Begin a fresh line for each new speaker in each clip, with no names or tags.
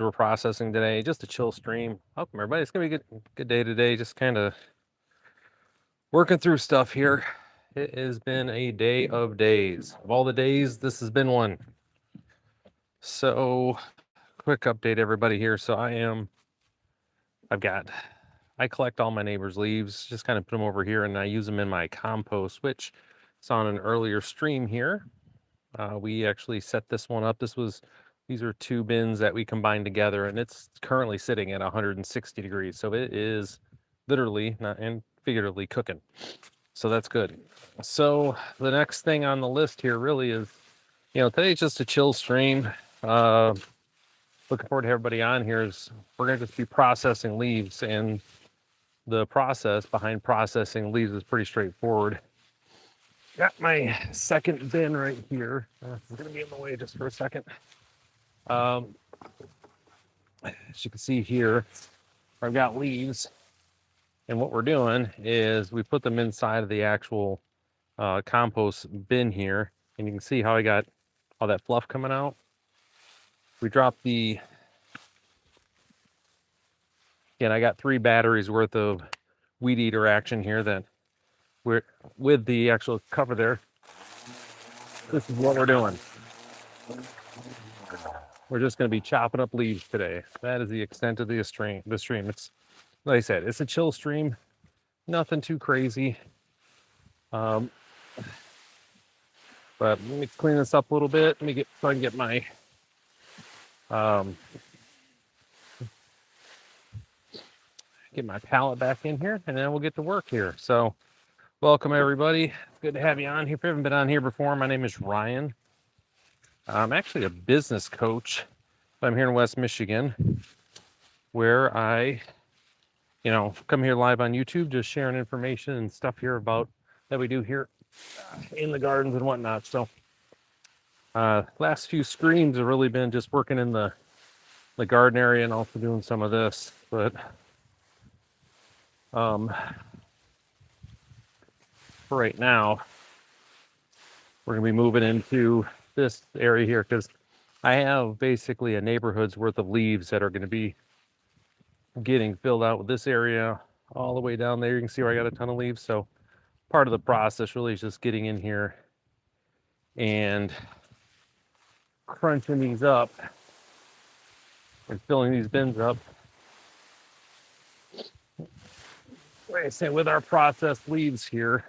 we're processing today. Just a chill stream. Welcome everybody. It's gonna be a good day today. Just kind of working through stuff here. It has been a day of days. Of all the days, this has been one. So quick update everybody here. So I collect all my neighbors' leaves, just kind of put them over here, and I use them in my compost, which is on an earlier stream here. We actually set this one up. These are two bins that we combined together, and it's currently sitting at 160 degrees. So it is literally not and figuratively cooking. So that's good. So the next thing on the list here really is, today's just a chill stream. Looking forward to everybody on here. We're gonna just be processing leaves, and the process behind processing leaves is pretty straightforward. Got my second bin right here. It's gonna be in the way just for a second. As you can see here, I've got leaves, and what we're doing is we put them inside of the actual compost bin here, and you can see how I got all that fluff coming out. We dropped I got 3 batteries worth of weed eater action here that we're with the actual cover there. This is what we're doing. We're just going to be chopping up leaves today. That is the extent of the stream. It's, like I said, it's a chill stream. Nothing too crazy. But let me clean this up a little bit. Let me so I can get my palette back in here, and then we'll get to work here. So welcome everybody. Good to have you on here. If you haven't been on here before, my name is Ryan. I'm actually a business coach. I'm here in West Michigan, where I, come here live on YouTube, just sharing information and stuff here about that we do here in the gardens and whatnot. So last few streams have really been just working in the garden area and also doing some of this. But for right now, we're gonna be moving into this area here because I have basically a neighborhood's worth of leaves that are going to be getting filled out with this area all the way down there. You can see where I got a ton of leaves. So part of the process really is just getting in here and crunching these up and filling these bins up. Like I say, with our processed leaves here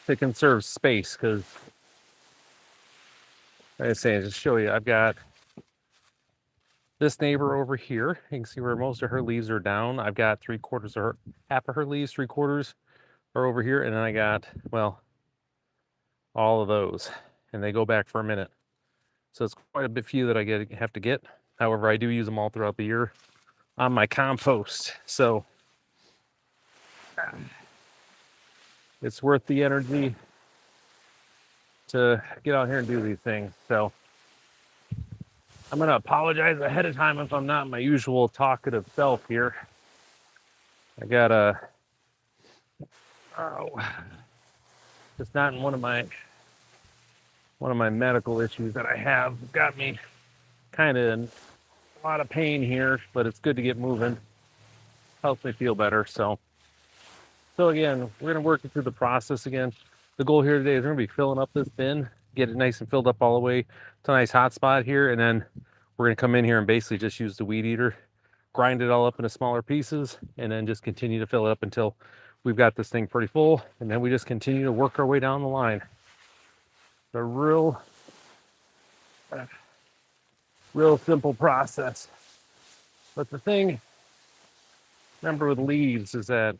to conserve space, because like I say, just show you, I've got this neighbor over here. You can see where most of her leaves are down. I've got half of her leaves, 3/4 are over here. And then I got, all of those, and they go back for a minute. So it's quite a bit few that I have to get. However, I do use them all throughout the year on my compost. So it's worth the energy to get out here and do these things. So I'm going to apologize ahead of time if I'm not my usual talkative self here. I got just not in one of my medical issues that I have got me kind of in a lot of pain here, but it's good to get moving. Helps me feel better. So again, we're going to work through the process again. The goal here today is we're going to be filling up this bin, get it nice and filled up all the way to a nice hot spot here, and then we're going to come in here and basically just use the weed eater, grind it all up into smaller pieces, and then just continue to fill it up until we've got this thing pretty full, and then we just continue to work our way down the line. The real simple process. But the thing, remember with leaves, is that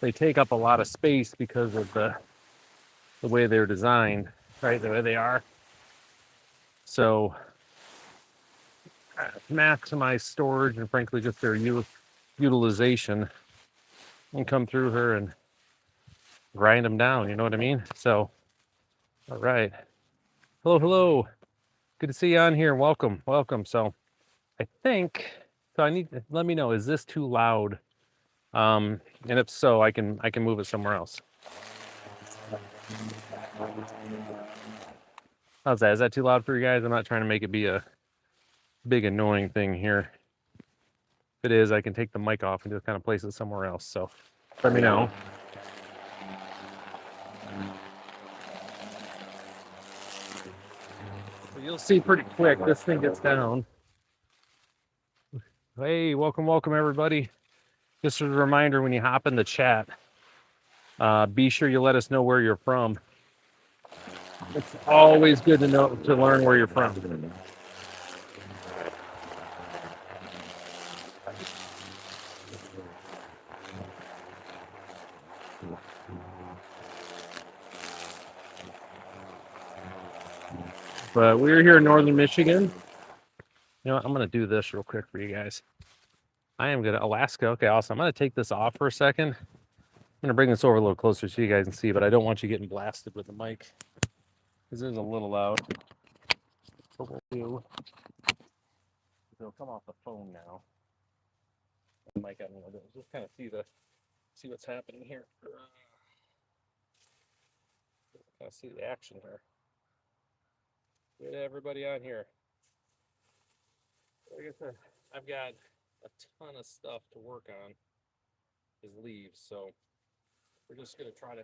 they take up a lot of space because of the way they're designed, right? The way they are. So maximize storage and frankly just their utilization, and come through her and grind them down. You know what I mean? So, all right. Hello. Good to see you on here. Welcome. So I think, let me know, is this too loud? And if so, I can move it somewhere else. How's that? Is that too loud for you guys? I'm not trying to make it be a big annoying thing here. If it is, I can take the mic off and just kind of place it somewhere else. So let me know. So you'll see pretty quick this thing gets down. Hey, welcome everybody. Just as a reminder, when you hop in the chat, be sure you let us know where you're from. It's always good to learn where you're from. But we're here in northern Michigan. You know what? I'm going to do this real quick for you guys. I am going to Alaska. Okay, awesome. I'm going to take this off for a second. I'm going to bring this over a little closer so you guys can see, but I don't want you getting blasted with the mic because it is a little loud. What we'll do, it'll come off the phone now. The mic, I don't know, just kind of see what's happening here. Kind of see the action here. Get everybody on here. Like I said, I've got a ton of stuff to work on as leaves, so we're just going to try to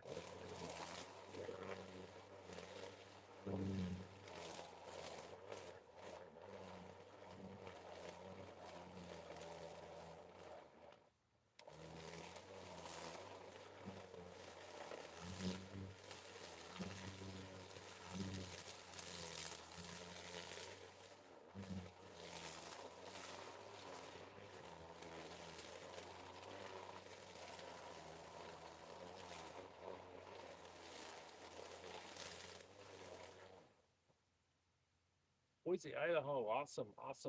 Boise, Idaho, awesome,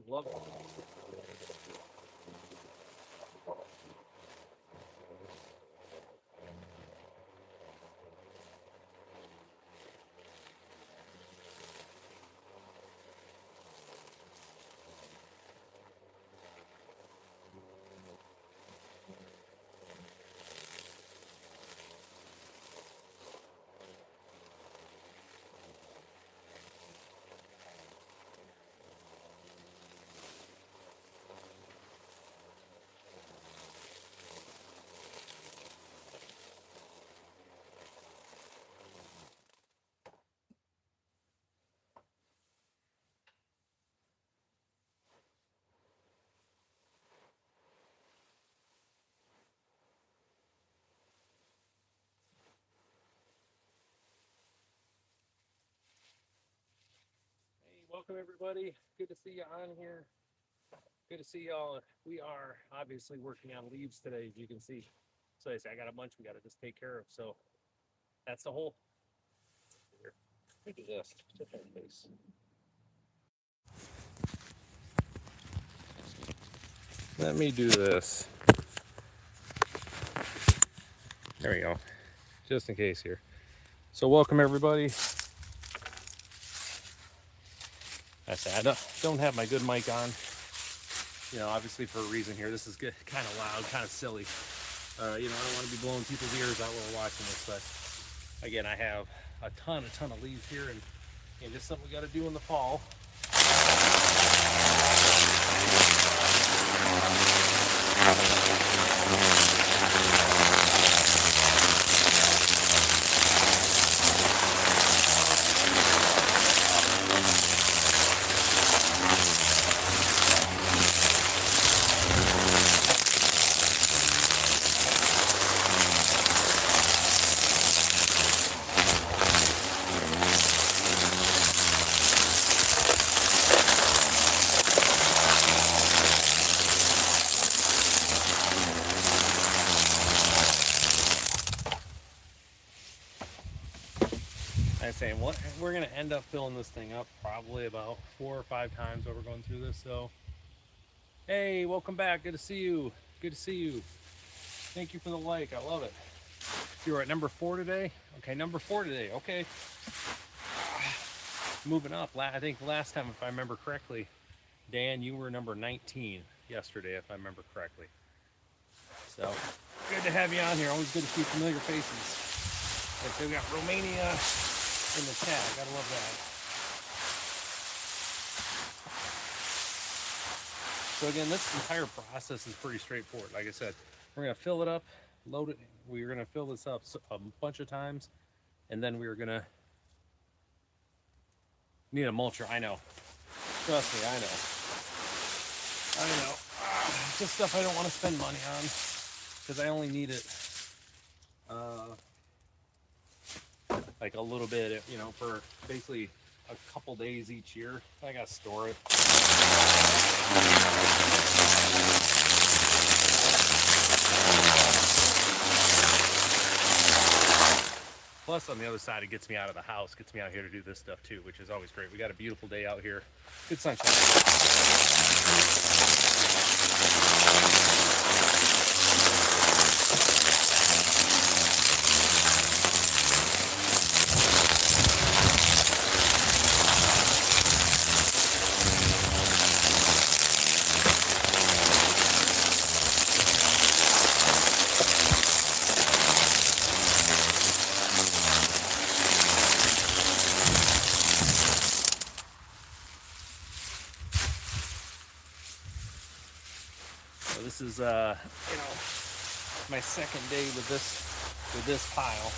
love it. Welcome everybody. Good to see you on here. Good to see y'all. We are obviously working on leaves today, as you can see. So I say I got a bunch we got to just take care of. So that's the whole. Here, look at this. Just my face. Let me do this. There we go. Just in case here. So welcome everybody. I say I don't have my good mic on. You know, obviously for a reason here. This is kind of loud, kind of silly. You know, I don't want to be blowing people's ears out while we're watching this, but again, I have a ton of leaves here, and just something we got to do in the fall. Saying what we're gonna end up filling this thing up probably about 4 or 5 times while we're going through this. So hey, welcome back. Good to see you. Thank you for the like. I love it. You were at number 4 today. Okay, number 4 today. Okay, moving up. I think last time, if I remember correctly, Dan, you were number 19 yesterday, if I remember correctly. So good to have you on here. Always good to see familiar faces. Like we got Romania in the chat. Gotta love that. So again, this entire process is pretty straightforward. Like I said, we're gonna fill it up, load it. We're gonna fill this up a bunch of times, and then we're gonna need a mulcher. I know. Trust me, I know. It's just stuff I don't want to spend money on because I only need it like a little bit, you know, for basically a couple days each year. I gotta store it. Plus, on the other side, it gets me out of the house, gets me out here to do this stuff too, which is always great. We got a beautiful day out here. Good sunshine. This is you know, my second day with this pile,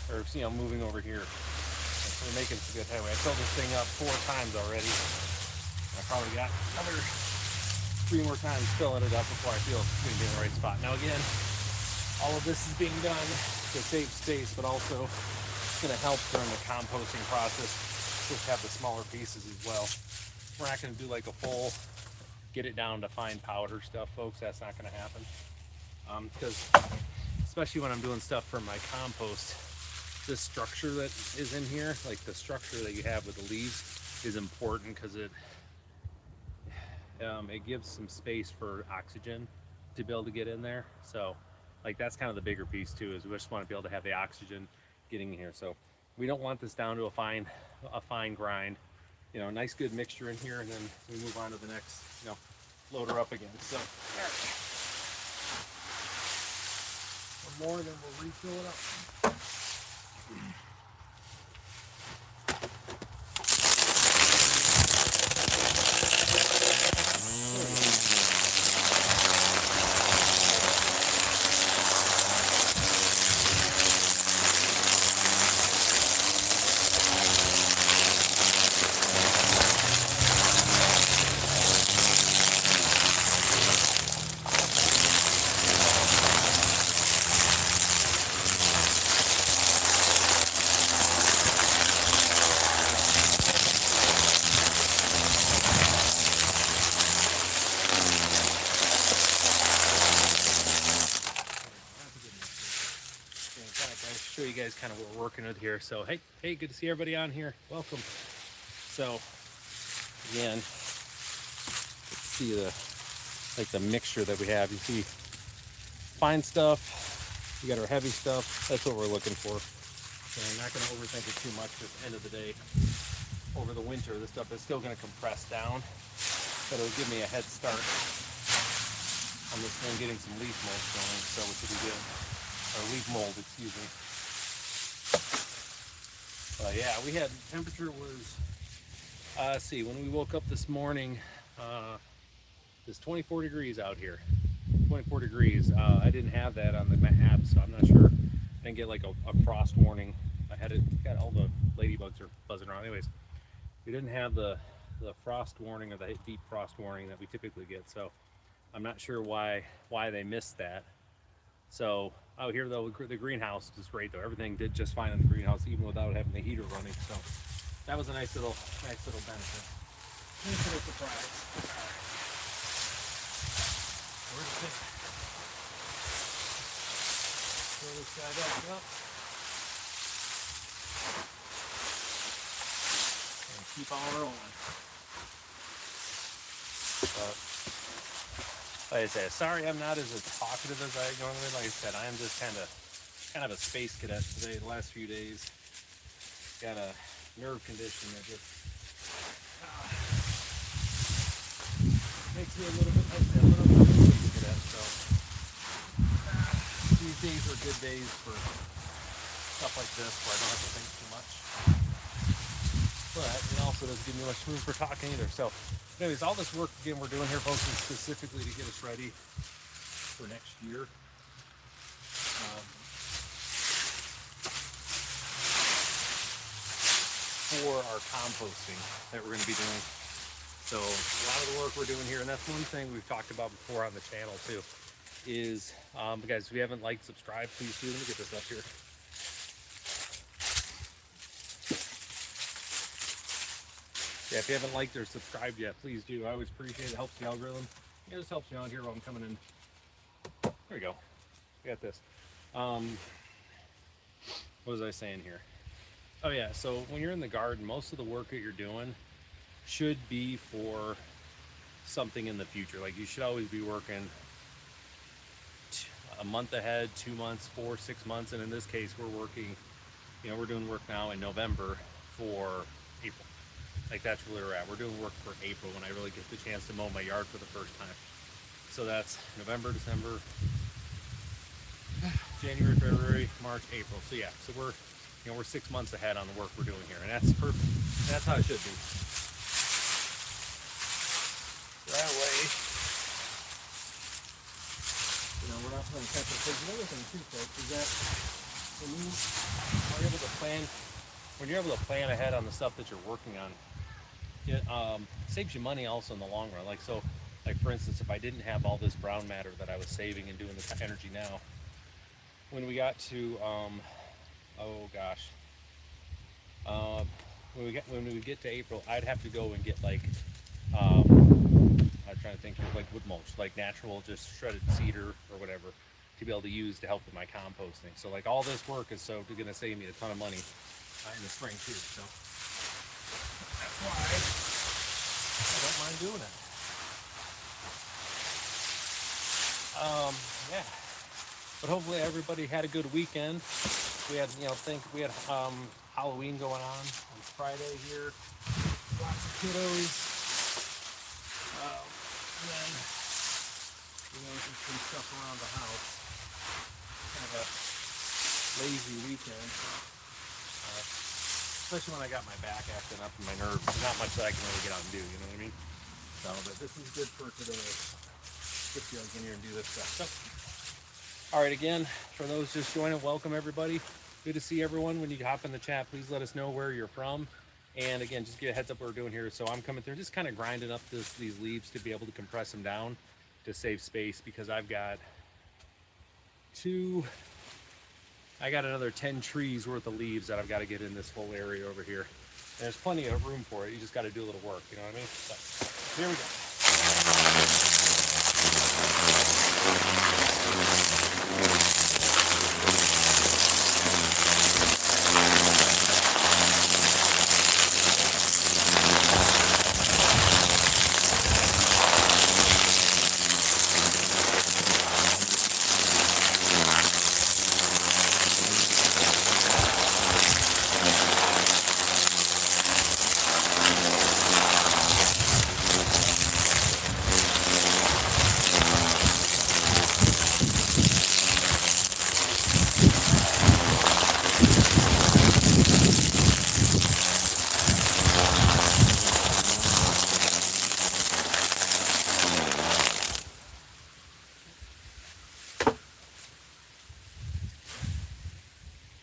or you know, moving over here. So we're making some good headway. I filled this thing up 4 times already. I probably got another 3 more times filling it up before I feel it's going to be in the right spot. Now again, all of this is being done to save space, but also it's going to help during the composting process. Just have the smaller pieces as well. We're not going to do like a full get it down to fine powder stuff, folks. That's not going to happen, because especially when I'm doing stuff for my compost, this structure that is in here, like the structure that you have with the leaves, is important because it gives some space for oxygen to be able to get in there. So like that's kind of the bigger piece too, is we just want to be able to have the oxygen getting in here. So we don't want this down to a fine grind. You know, nice good mixture in here, and then we move on to the next, you know, load her up again. So one more, then we'll refill it up. Show you guys kind of what we're working with here. So hey, good to see everybody on here. Welcome. So again, let's see the mixture that we have. You see fine stuff, we got our heavy stuff. That's what we're looking for. So I'm not going to overthink it too much. At the end of the day, over the winter, this stuff is still going to compress down, but it'll give me a head start on this thing getting some leaf mold going. So which will be good, or leaf mold, excuse me. Yeah, we had temperature was, let's see, when we woke up this morning, it's 24 degrees out here. 24 degrees. I didn't have that on the map, so I'm not sure. I didn't get like a frost warning. I had it, got all the ladybugs are buzzing around. Anyways, we didn't have the frost warning or the deep frost warning that we typically get, so I'm not sure why they missed that. So out here though, the greenhouse is great though. Everything did just fine in the greenhouse, even without having the heater running. So that was a nice little benefit. Nice little surprise. Where's the thing? Pull this guy back up. And keep on rolling. Like I said, sorry I'm not as talkative as I normally. Like I said, I am just kind of a space cadet today. The last few days, got a nerve condition that just makes me a little bit like that, a little bit of a space cadet. So these days are good days for stuff like this, where I don't have to think too much. But you know, also doesn't give me much room for talking either. So anyways, all this work again we're doing here, folks, is specifically to get us ready for next year. For our composting that we're going to be doing. So a lot of the work we're doing here, and that's one thing we've talked about before on the channel too, is guys, if you haven't liked, subscribe, please do. Let me get this up here. Yeah, if you haven't liked or subscribed yet, please do. I always appreciate it. It helps the algorithm. It just helps me out here while I'm coming in. There we go. I got this. What was I saying here? Oh yeah, so when you're in the garden, most of the work that you're doing should be for something in the future. Like you should always be working a month ahead, 2 months, 4, 6 months. And in this case, we're working, we're doing work now in November for April. Like that's where we're at. We're doing work for April when I really get the chance to mow my yard for the first time. So that's November, December, January, February, March, April. So yeah, so we're 6 months ahead on the work we're doing here, and that's perfect. That's how it should be. That way, we're not playing catch up. Because another thing too, folks, is that when you're able to plan ahead on the stuff that you're working on, it saves you money also in the long run. Like so, like for instance, if I didn't have all this brown matter that I was saving and doing the energy now, when we got to when we get to April, I'd have to go and get like I'm trying to think of like wood mulch, like natural, just shredded cedar or whatever, to be able to use to help with my composting. So like all this work is so going to save me a ton of money in the spring too. So that's why I don't mind doing it. Yeah. But hopefully everybody had a good weekend. We had, Halloween going on Friday here. Lots of kiddos. And then just some stuff around the house. Kind of a lazy weekend. Especially when I got my back acting up and my nerves. There's not much that I can really get out and do, you know what I mean? So, but this is good for today. Just get in here and do this stuff. So, all right, again, for those just joining, welcome everybody. Good to see everyone. When you hop in the chat, please let us know where you're from. And again, just get a heads up what we're doing here. So I'm coming through, just kind of grinding up these leaves to be able to compress them down to save space, because I've got another 10 trees worth of leaves that I've got to get in this whole area over here. And there's plenty of room for it. You just got to do a little work, you know what I mean? So here we go.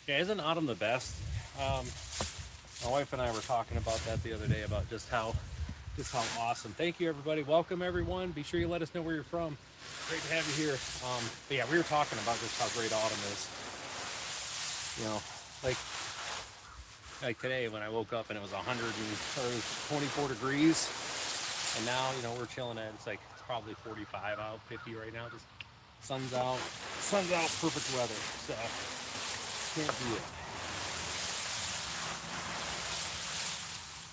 Yeah, isn't autumn the best? My wife and I were talking about that the other day, about just how awesome. Thank you, everybody. Welcome, everyone. Be sure you let us know where you're from. Great to have you here. But yeah, we were talking about just how great autumn is. Like today when I woke up and it was 24 degrees, and now we're chilling at it's probably 45 out, 50 right now. Just sun's out, perfect weather. So can't do it.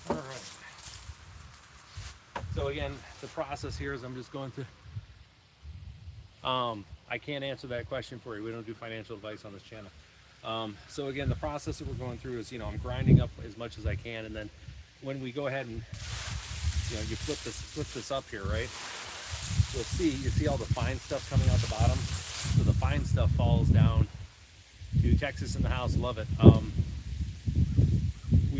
All right. So again, the process here is I'm just going through. I can't answer that question for you. We don't do financial advice on this channel. So again, the process that we're going through is, I'm grinding up as much as I can, and then when we go ahead and you flip this up here, right? You see all the fine stuff coming out the bottom. So the fine stuff falls down to Texas in the house. Love it.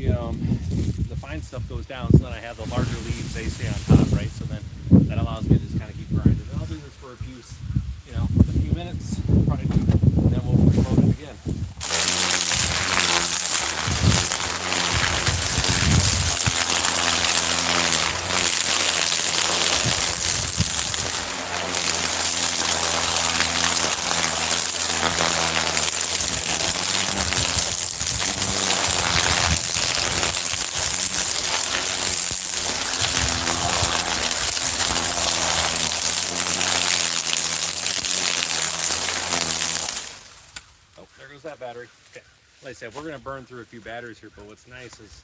the fine stuff goes down, so then I have the larger leaves, they stay on top, right? So then that allows me to just kind of keep grinding. And I'll do this for a few minutes, probably, and then we'll load it again. That battery. Okay. Like I said, we're going to burn through a few batteries here, but what's nice is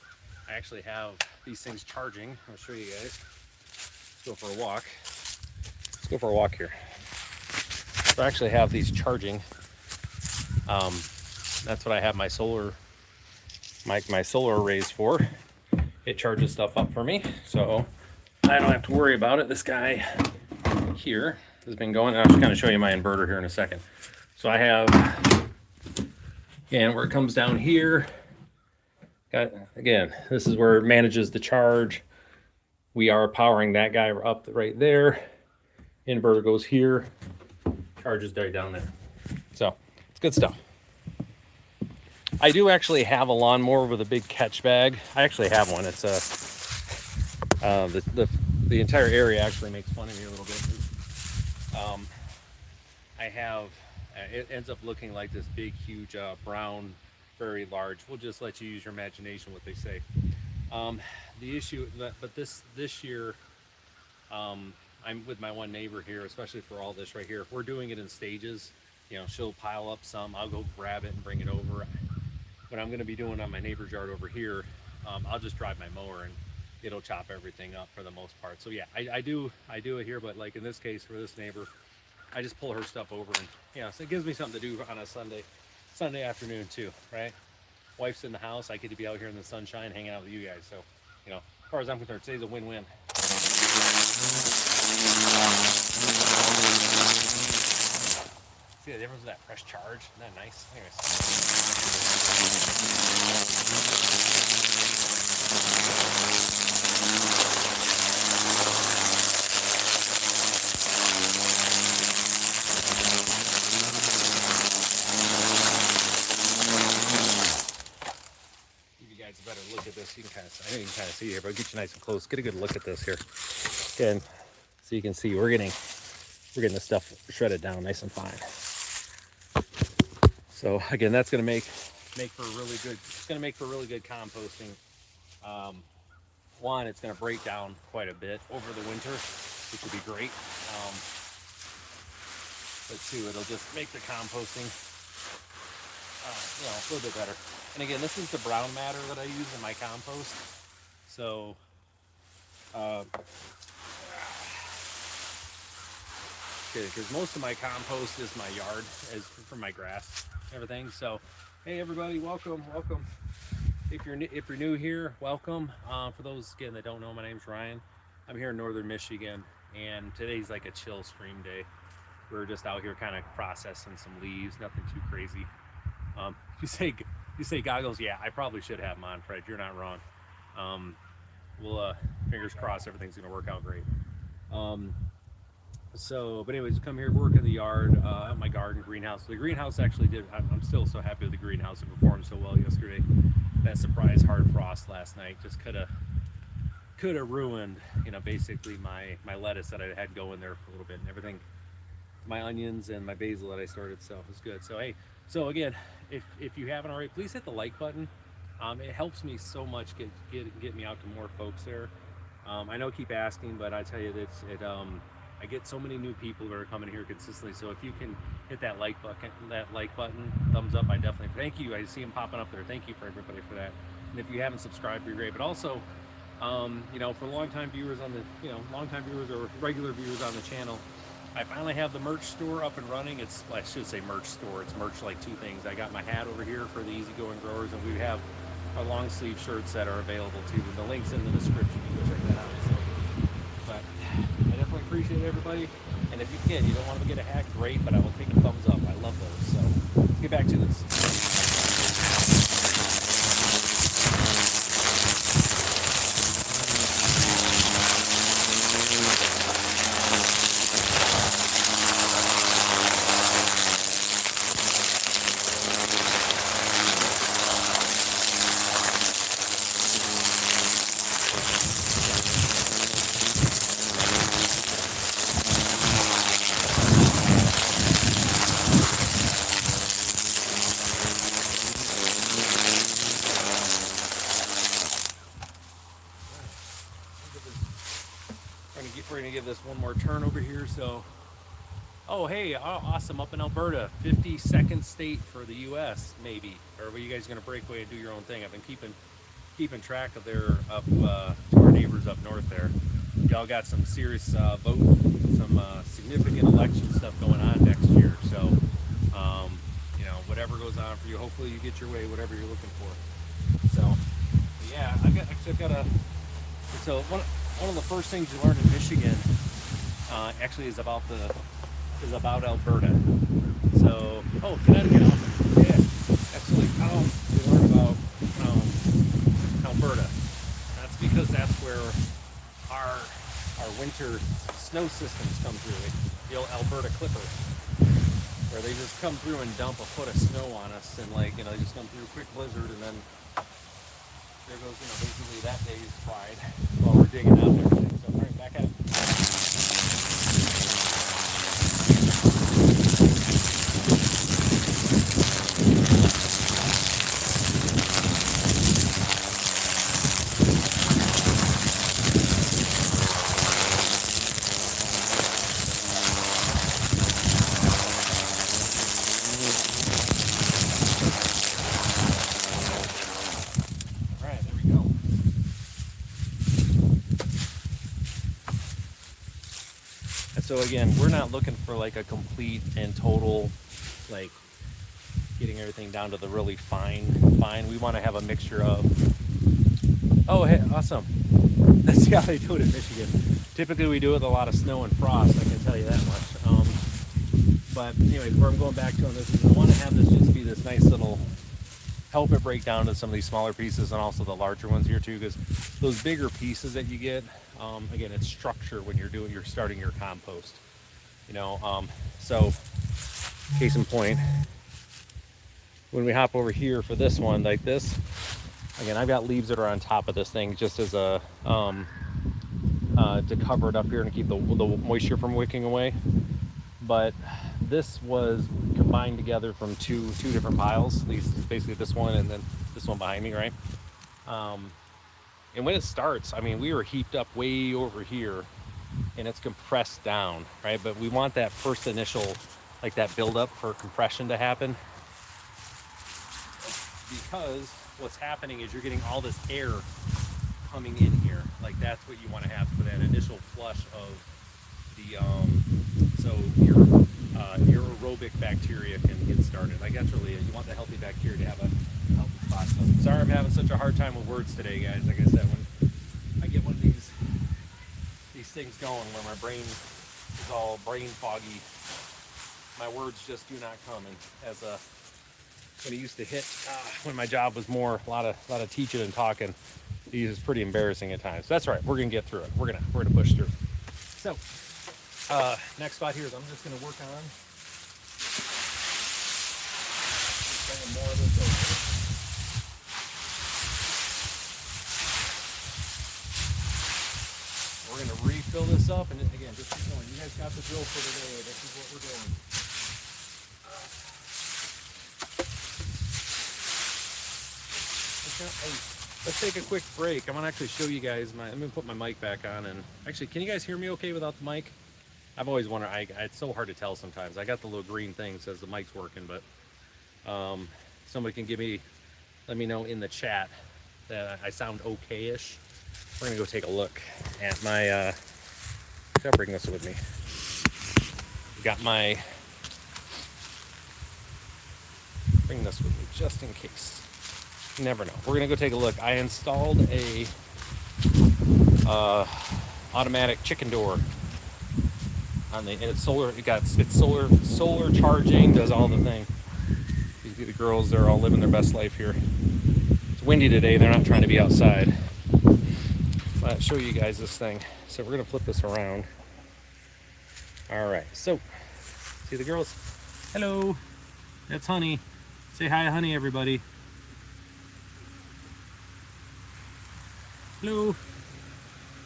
I actually have these things charging. I'll show you guys. Let's go for a walk. Let's go for a walk here. So I actually have these charging. That's what I have my solar arrays for. It charges stuff up for me, so I don't have to worry about it. This guy here has been going. I'll just kind of show you my inverter here in a second. So I have. And where it comes down here, again, this is where it manages the charge. We are powering that guy up right there. Inverter goes here, charges right down there. So it's good stuff. I do actually have a lawnmower with a big catch bag. I actually have one. It's the entire area actually makes fun of me a little bit. I have. It ends up looking like this big, huge, brown, very large. We'll just let you use your imagination what they say. The issue, but this year, I'm with my one neighbor here, especially for all this right here. We're doing it in stages. You know, she'll pile up some. I'll go grab it and bring it over. What I'm going to be doing on my neighbor's yard over here, I'll just drive my mower and it'll chop everything up for the most part. So yeah, I do it here, but like in this case for this neighbor, I just pull her stuff over and so it gives me something to do on a Sunday afternoon too, right? Wife's in the house, I get to be out here in the sunshine hanging out with you guys. So, as far as I'm concerned, today's a win-win. See the difference with that fresh charge? Isn't that nice? Better look at this. You can kind of, I know you can kind of see here, but I'll get you nice and close. Get a good look at this here. Again, so you can see we're getting the stuff shredded down nice and fine. So again, that's going to make for really good. It's going to make for really good composting. One, it's going to break down quite a bit over the winter, which will be great. But two, it'll just make the composting a little bit better. And again, this is the brown matter that I use in my compost. So, because most of my compost is my yard, as for my grass, everything. So, hey everybody, welcome. If you're new here, welcome. For those again that don't know, my name's Ryan. I'm here in northern Michigan, and today's like a chill stream day. We're just out here kind of processing some leaves, nothing too crazy. You say goggles? Yeah, I probably should have them on, Fred. You're not wrong. We'll fingers crossed, everything's gonna work out great. But anyways, come here, work in the yard, at my garden greenhouse. The greenhouse actually did. I'm still so happy with the greenhouse. It performed so well yesterday. That surprise hard frost last night just could have ruined, basically my lettuce that I had going there for a little bit and everything. My onions and my basil that I started, so it was good. So hey. So again, if you haven't already, please hit the like button. It helps me so much get me out to more folks there. I know I keep asking, but I tell you that I get so many new people that are coming here consistently. So if you can hit that like button, thumbs up, I definitely thank you. I see them popping up there. Thank you for everybody for that. And if you haven't subscribed, be great. But also, for longtime viewers longtime viewers or regular viewers on the channel, I finally have the merch store up and running. I should say merch store. It's merch like two things. I got my hat over here for the easygoing growers, and we have our long sleeve shirts that are available too. The link's in the description. You can go check that out. So, but I definitely appreciate everybody. And if you don't want to get a hat, great. But I will take a thumbs up. I love those. So let's get back to this. We're gonna give this one more turn over here. So, oh hey, awesome, up in Alberta, 52nd state for the U.S. maybe, or are you guys gonna break away and do your own thing? I've been keeping track of their up to our neighbors up north there. Y'all got some serious vote, some significant election stuff going on next year. So, you know, whatever goes on for you, hopefully you get your way, whatever you're looking for. So, yeah, I've got a. So one of the first things you learn in Michigan actually is about Alberta. So, oh, Connecticut, awesome. Yeah, absolutely. We learn about Alberta. That's because that's where our winter snow systems come through. The old Alberta Clipper, where they just come through and dump a foot of snow on us, and like, you know, they just come through a quick blizzard, and then there goes, you know, basically that day's fried while we're digging out and everything. So, all right, back at it. So again, we're not looking for like a complete and total, like getting everything down to the really fine. We want to have a mixture of, oh, hey, awesome. That's how they do it in Michigan. Typically we do it with a lot of snow and frost, I can tell you that much. But anyways, where I'm going back to on this is I want to have this just be this nice little, help it break down to some of these smaller pieces and also the larger ones here too, because those bigger pieces that you get, again, it's structure when you're starting your compost, you know. So case in point, when we hop over here for this one like this, again, I've got leaves that are on top of this thing just as a to cover it up here and keep the moisture from wicking away. But this was combined together from two different piles, at least basically this one and then this one behind me, right? And when it starts, I mean, we were heaped up way over here and it's compressed down, right? But we want that first initial, like that buildup for compression to happen, because what's happening is you're getting all this air coming in here. Like that's what you want to have for that initial flush of the, so your aerobic bacteria can get started. Like that's really it. You want the healthy bacteria to have a healthy spot. So sorry I'm having such a hard time with words today, guys. Like I said, when I get one of these things going where my brain is all brain foggy, my words just do not come. And as when it used to hit, when my job was more a lot of teaching and talking, it was pretty embarrassing at times. That's right. We're gonna get through it. We're gonna push through. So next spot here is I'm just gonna work on bringing more of this over. We're going to refill this up, and again, just keep going. You guys got the drill for today. This is what we're doing. Let's take a quick break. I'm going to actually show you guys I'm going to put my mic back on, and actually, can you guys hear me okay without the mic? I've always wondered, it's so hard to tell sometimes. I got the little green thing that says the mic's working, but somebody can let me know in the chat that I sound okay-ish. We're gonna go take a look at my, I'll bring this with me. Bring this with me just in case. You never know. We're gonna go take a look. I installed a automatic chicken door on and it's solar. It's solar charging, does all the thing. You see the girls, they're all living their best life here. It's windy today, they're not trying to be outside. I'll show you guys this thing. So we're gonna flip this around. All right, so see the girls? Hello, that's Honey. Say hi, Honey, everybody. Hello.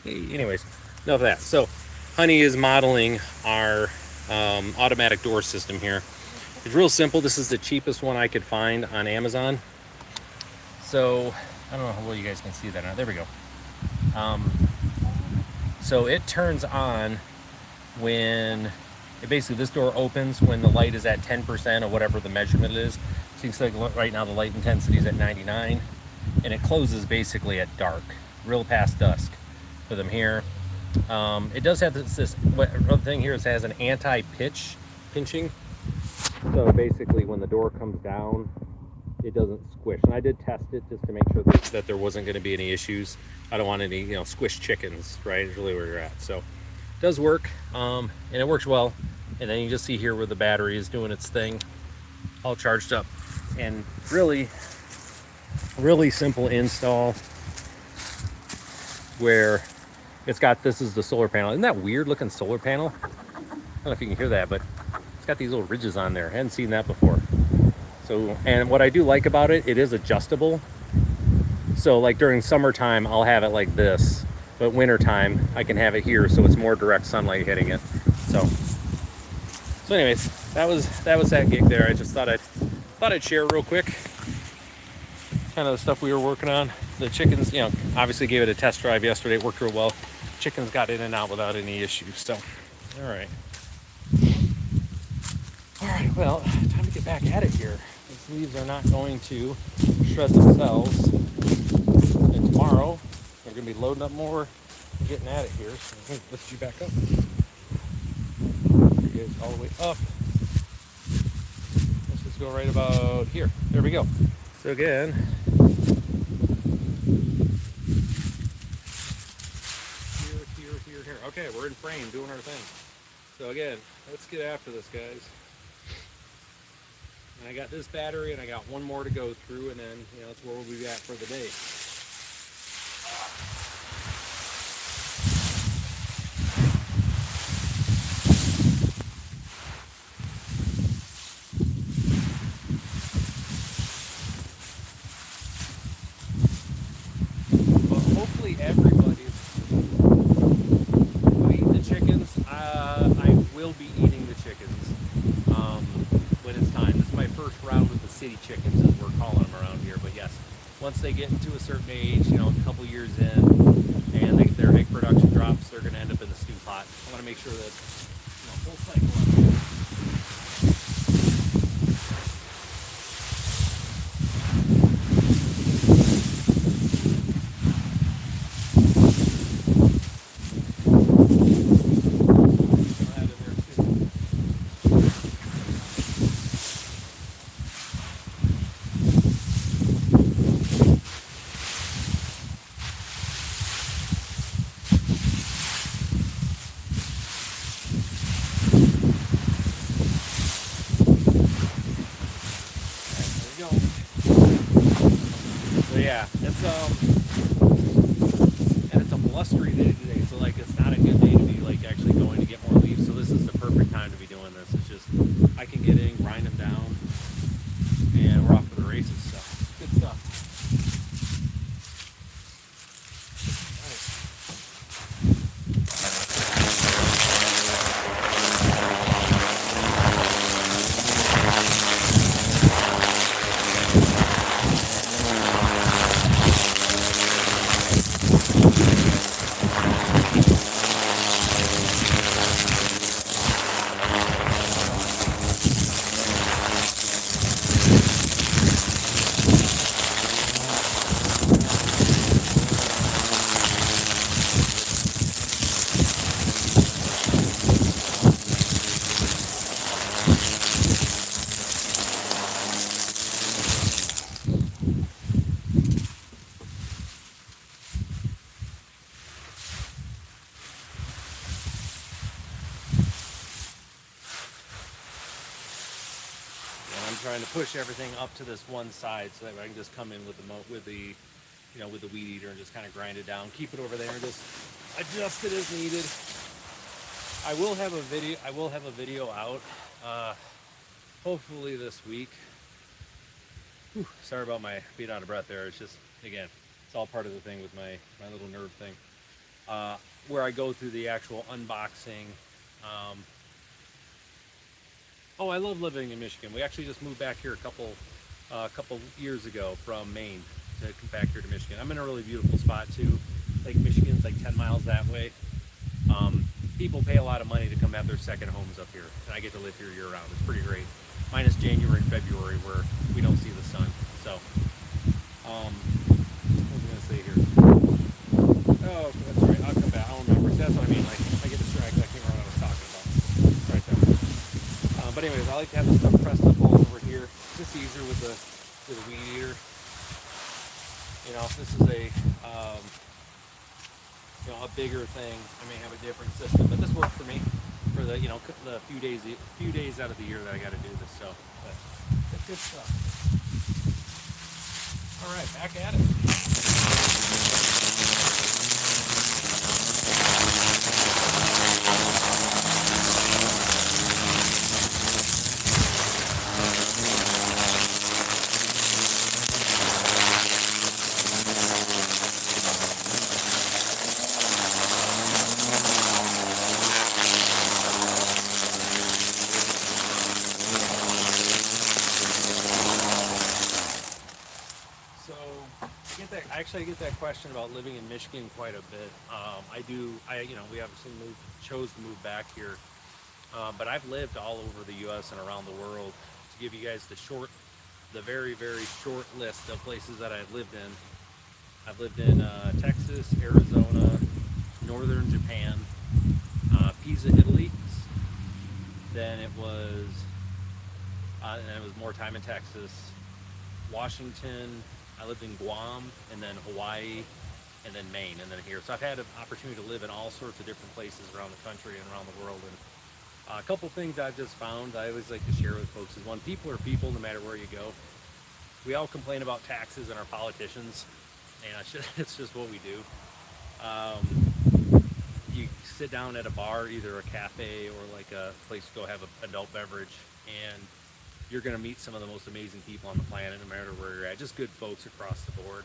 Hey, anyways, enough of that. So Honey is modeling our automatic door system here. It's real simple. This is the cheapest one I could find on Amazon. So I don't know how well you guys can see that now. There we go. So it turns on when basically this door opens when the light is at 10% or whatever the measurement is. So you can see like right now the light intensity is at 99, and it closes basically at dark, real past dusk for them here. It does have this other thing here. It has an pinching. So basically when the door comes down, it doesn't squish. And I did test it just to make sure that there wasn't going to be any issues. I don't want any, squish chickens, right? Is really where you're at. So it does work, and it works well. And then you just see here where the battery is doing its thing, all charged up. And really simple install, where it's got, this is the solar panel. Isn't that weird looking solar panel? I don't know if you can hear that, but it's got these little ridges on there. I hadn't seen that before. So, and what I do like about it, it is adjustable. So like during summertime, I'll have it like this, but wintertime, I can have it here so it's more direct sunlight hitting it. So anyways, that was that gig there. I just thought I'd share real quick kind of the stuff we were working on. The chickens, obviously gave it a test drive yesterday. It worked real well. Chickens got in and out without any issues. So, all right, well, time to get back at it here. These leaves are not going to shred themselves. And tomorrow, we're going to be loading up more and getting at it here. So I'm going to lift you back up. You guys all the way up. Let's just go right about here. There we go. So again, here. Okay, we're in frame doing our thing. So again, let's get after this, guys. And I got this battery and I got one more to go through, and then that's where we'll be at for the day. But hopefully everybody's eating the chickens. I will be eating the chickens when it's time. This is my first round with the city chickens, as we're calling them around here. But yes, once they get into a certain age, a couple years in, and their egg production drops, they're going to end up in the stew pot. I want to make sure that full cycle up. Yeah, it's and it's a blustery day today, so like it's not a good day to be like actually going to get more leaves. So this is the perfect time to be doing this. It's just I can get in, grind them down, and we're off to the races. So good stuff. Trying to push everything up to this one side so that I can just come in with the weed eater and just kind of grind it down, keep it over there, and just adjust it as needed. I will have a video out hopefully this week. Whew, sorry about my being out of breath there. It's just, again, it's all part of the thing with my little nerve thing, where I go through the actual unboxing. Oh, I love living in Michigan. We actually just moved back here a couple years ago from Maine to come back here to Michigan. I'm in a really beautiful spot too. Lake Michigan's like 10 miles that way. People pay a lot of money to come have their second homes up here, and I get to live here year round. It's pretty great. Minus January and February where we don't see the sun. So, what was I gonna say here? Oh, that's right. I'll come back. I'll remember. That's what I mean. Like I get distracted. I can't remember what I was talking about. Right there. But anyways, I like to have this stuff pressed up all over here. It's just easier with the weed eater. You know, if this is a a bigger thing, I may have a different system, but this works for me for the the few days out of the year that I got to do this. So, but that's good stuff. All right, back at it. I get that question about living in Michigan quite a bit. We obviously chose to move back here, but I've lived all over the U.S. and around the world. To give you guys the very, very short list of places that I've lived in. I've lived in Texas, Arizona, northern Japan, Pisa, Italy. Then it was more time in Texas, Washington. I lived in Guam, and then Hawaii, and then Maine, and then here. So I've had an opportunity to live in all sorts of different places around the country and around the world. And a couple things I've just found I always like to share with folks is, one, people are people no matter where you go. We all complain about taxes and our politicians, and it's just what we do. You sit down at a bar, either a cafe or like a place to go have an adult beverage, and you're going to meet some of the most amazing people on the planet, no matter where you're at. Just good folks across the board.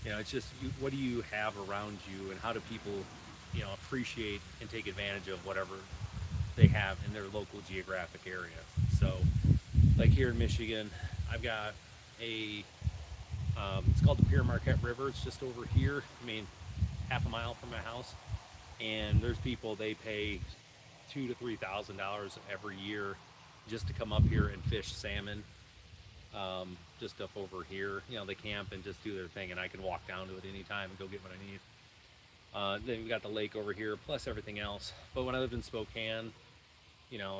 It's just, what do you have around you, and how do people, appreciate and take advantage of whatever they have in their local geographic area. So, like here in Michigan, I've got it's called the Pere Marquette River. It's just over here. Half a mile from my house. And there's people, they pay $2,000 to $3,000 every year just to come up here and fish salmon, just up over here. They camp and just do their thing, and I can walk down to it anytime and go get what I need. Then we got the lake over here, plus everything else. But when I lived in Spokane,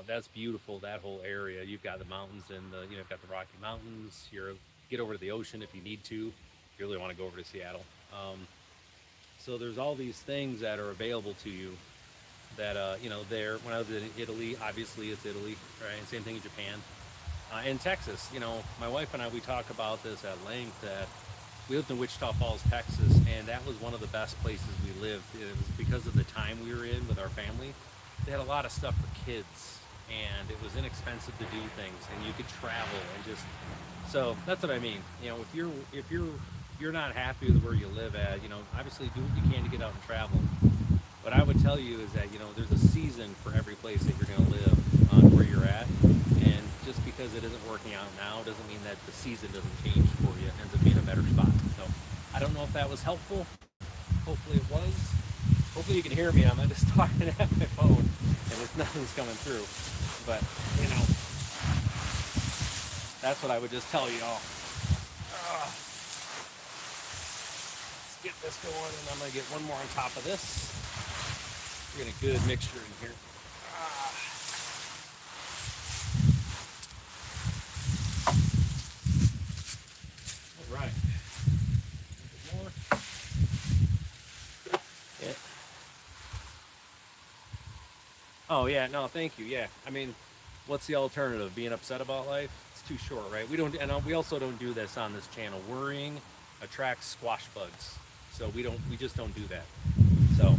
that's beautiful, that whole area. You've got the mountains and you've got the Rocky Mountains. You get over to the ocean if you need to. If you really want to go over to Seattle. So there's all these things that are available to you that, there. When I lived in Italy, obviously it's Italy, right? And same thing in Japan. In Texas, my wife and I, we talk about this at length, that we lived in Wichita Falls, Texas, and that was one of the best places we lived. It was because of the time we were in with our family. They had a lot of stuff for kids, and it was inexpensive to do things, and you could travel and just, so that's what I mean. If you're not happy with where you live at, obviously do what you can to get out and travel. What I would tell you is that, there's a season for every place that you're going to live where you're at. And just because it isn't working out now doesn't mean that the season doesn't change for you. It ends up being a better spot. So I don't know if that was helpful. Hopefully it was. Hopefully you can hear me. I'm just talking at my phone and nothing's coming through. But, that's what I would just tell you all. Let's get this going, and I'm going to get one more on top of this. We're getting a good mixture in here. All right. A bit more. Yeah. Oh yeah, no, thank you. Yeah, what's the alternative? Being upset about life? It's too short, right? We also don't do this on this channel. Worrying attracts squash bugs, so we just don't do that. So.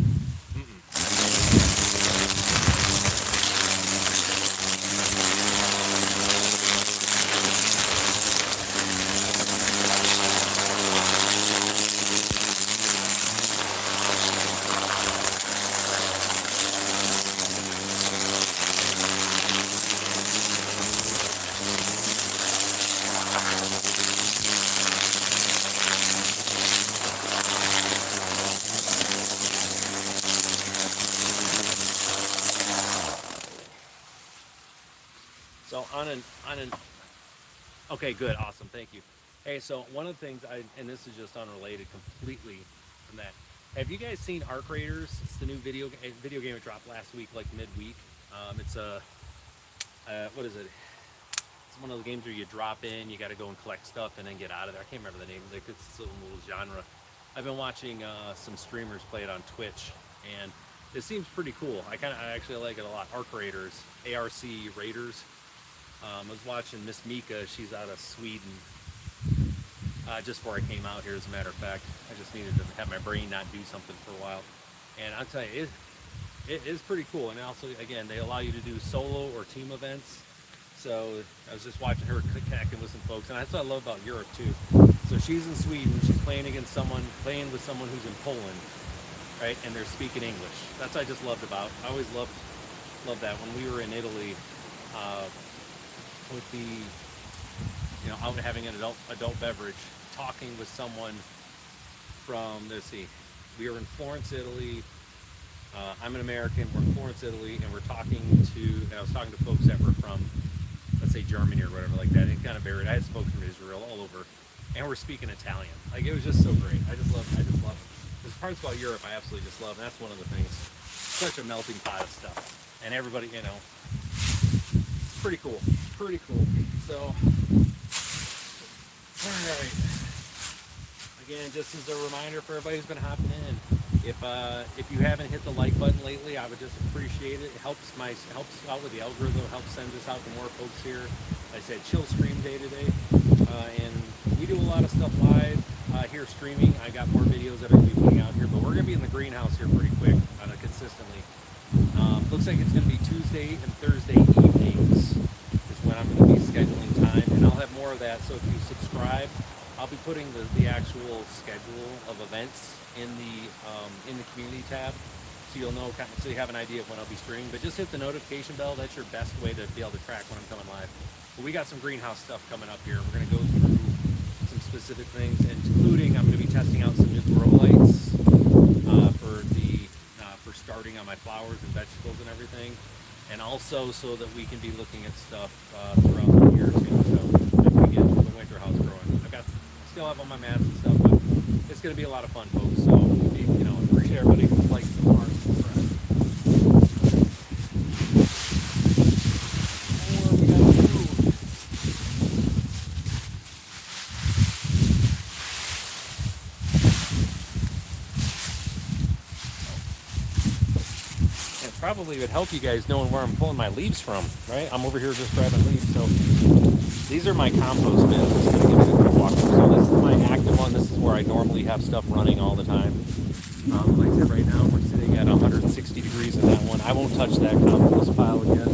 So on an okay, good, awesome, thank you. Hey, so one of the things and this is just unrelated completely from that. Have you guys seen Arc Raiders? It's the new video game that dropped last week, like midweek. It's a what is it? It's one of the games where you drop in, you got to go and collect stuff and then get out of there. I can't remember the name. Like it's a little genre. I've been watching some streamers play it on Twitch, and it seems pretty cool. I actually like it a lot. Arc Raiders, ARC Raiders. I was watching Miss Mika. She's out of Sweden. Just before I came out here, as a matter of fact, I just needed to have my brain not do something for a while. And I'll tell you, it is pretty cool. And also, again, they allow you to do solo or team events. So I was just watching her connecting with some folks, and that's what I love about Europe too. So she's in Sweden. She's playing with someone who's in Poland, right? And they're speaking English. That's what I just loved about. I always loved that when we were in Italy. With the, out having an adult beverage, talking with someone from, let's see, we were in Florence, Italy. I'm an American, we're in Florence, Italy, and I was talking to folks that were from, let's say, Germany or whatever like that. It kind of varied. I had folks from Israel all over, and we're speaking Italian. Like, it was just so great. I just love there's parts about Europe I absolutely just love, and that's one of the things. Such a melting pot of stuff. And everybody, pretty cool. So, all right. Again, just as a reminder for everybody who's been hopping in, if you haven't hit the like button lately, I would just appreciate it. It helps out with the algorithm, helps send this out to more folks here. Like I said, chill stream day today, and we do a lot of stuff live here streaming. I got more videos that I'm going to be putting out here, but we're going to be in the greenhouse here pretty quick, consistently. Looks like it's going to be Tuesday and Thursday evenings is when I'm going to be scheduling time, and I'll have more of that. So if you subscribe, I'll be putting the actual schedule of events in the community tab, so you'll know, so you have an idea of when I'll be streaming. But just hit the notification bell. That's your best way to be able to track when I'm coming live. But we got some greenhouse stuff coming up here. We're going to go through some specific things, including I'm going to be testing out some new grow lights for starting on my flowers and vegetables and everything, and also so that we can be looking at stuff throughout the year too. So as we get the winter house growing, still have all my mats and stuff, but it's going to be a lot of fun, folks. So appreciate everybody who likes the parts. Probably would help you guys knowing where I'm pulling my leaves from, right? I'm over here just grabbing leaves. So these are my compost bins. Just gonna give you a quick walkthrough. So this is my active one. This is where I normally have stuff running all the time. Like I said, right now we're sitting at 160 degrees in that one. I won't touch that compost pile again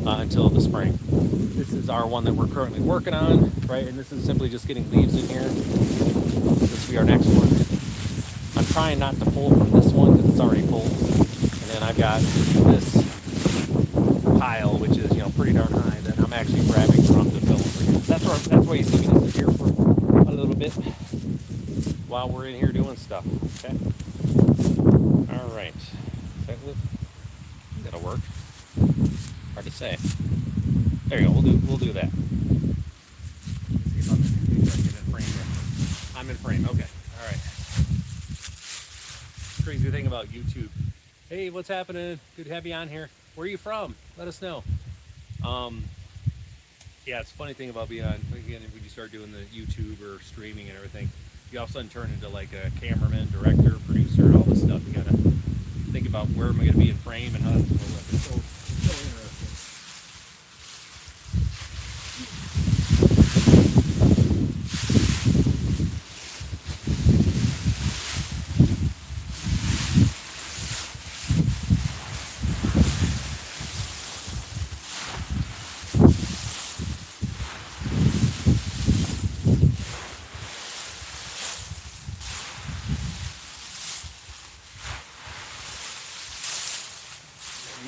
until the spring. This is our one that we're currently working on, right? And this is simply just getting leaves in here. This will be our next one. I'm trying not to pull from this one because it's already full. And I've got this pile, which is pretty darn high, that I'm actually grabbing from to fill over here. That's why you see me just here for a little bit while we're in here doing stuff. Okay. All right. That'll work. Hard to say. There you go. We'll do that. Let's see if I can get in frame here. I'm in frame. Okay. All right. Crazy thing about YouTube. Hey, what's happening? Good to have you on here. Where are you from? Let us know. Yeah, it's a funny thing about being on, again, when you start doing the YouTube or streaming and everything, you all of a sudden turn into like a cameraman, director, producer, all this stuff. You gotta think about where am I gonna be in frame and how that's gonna look. It's so interesting.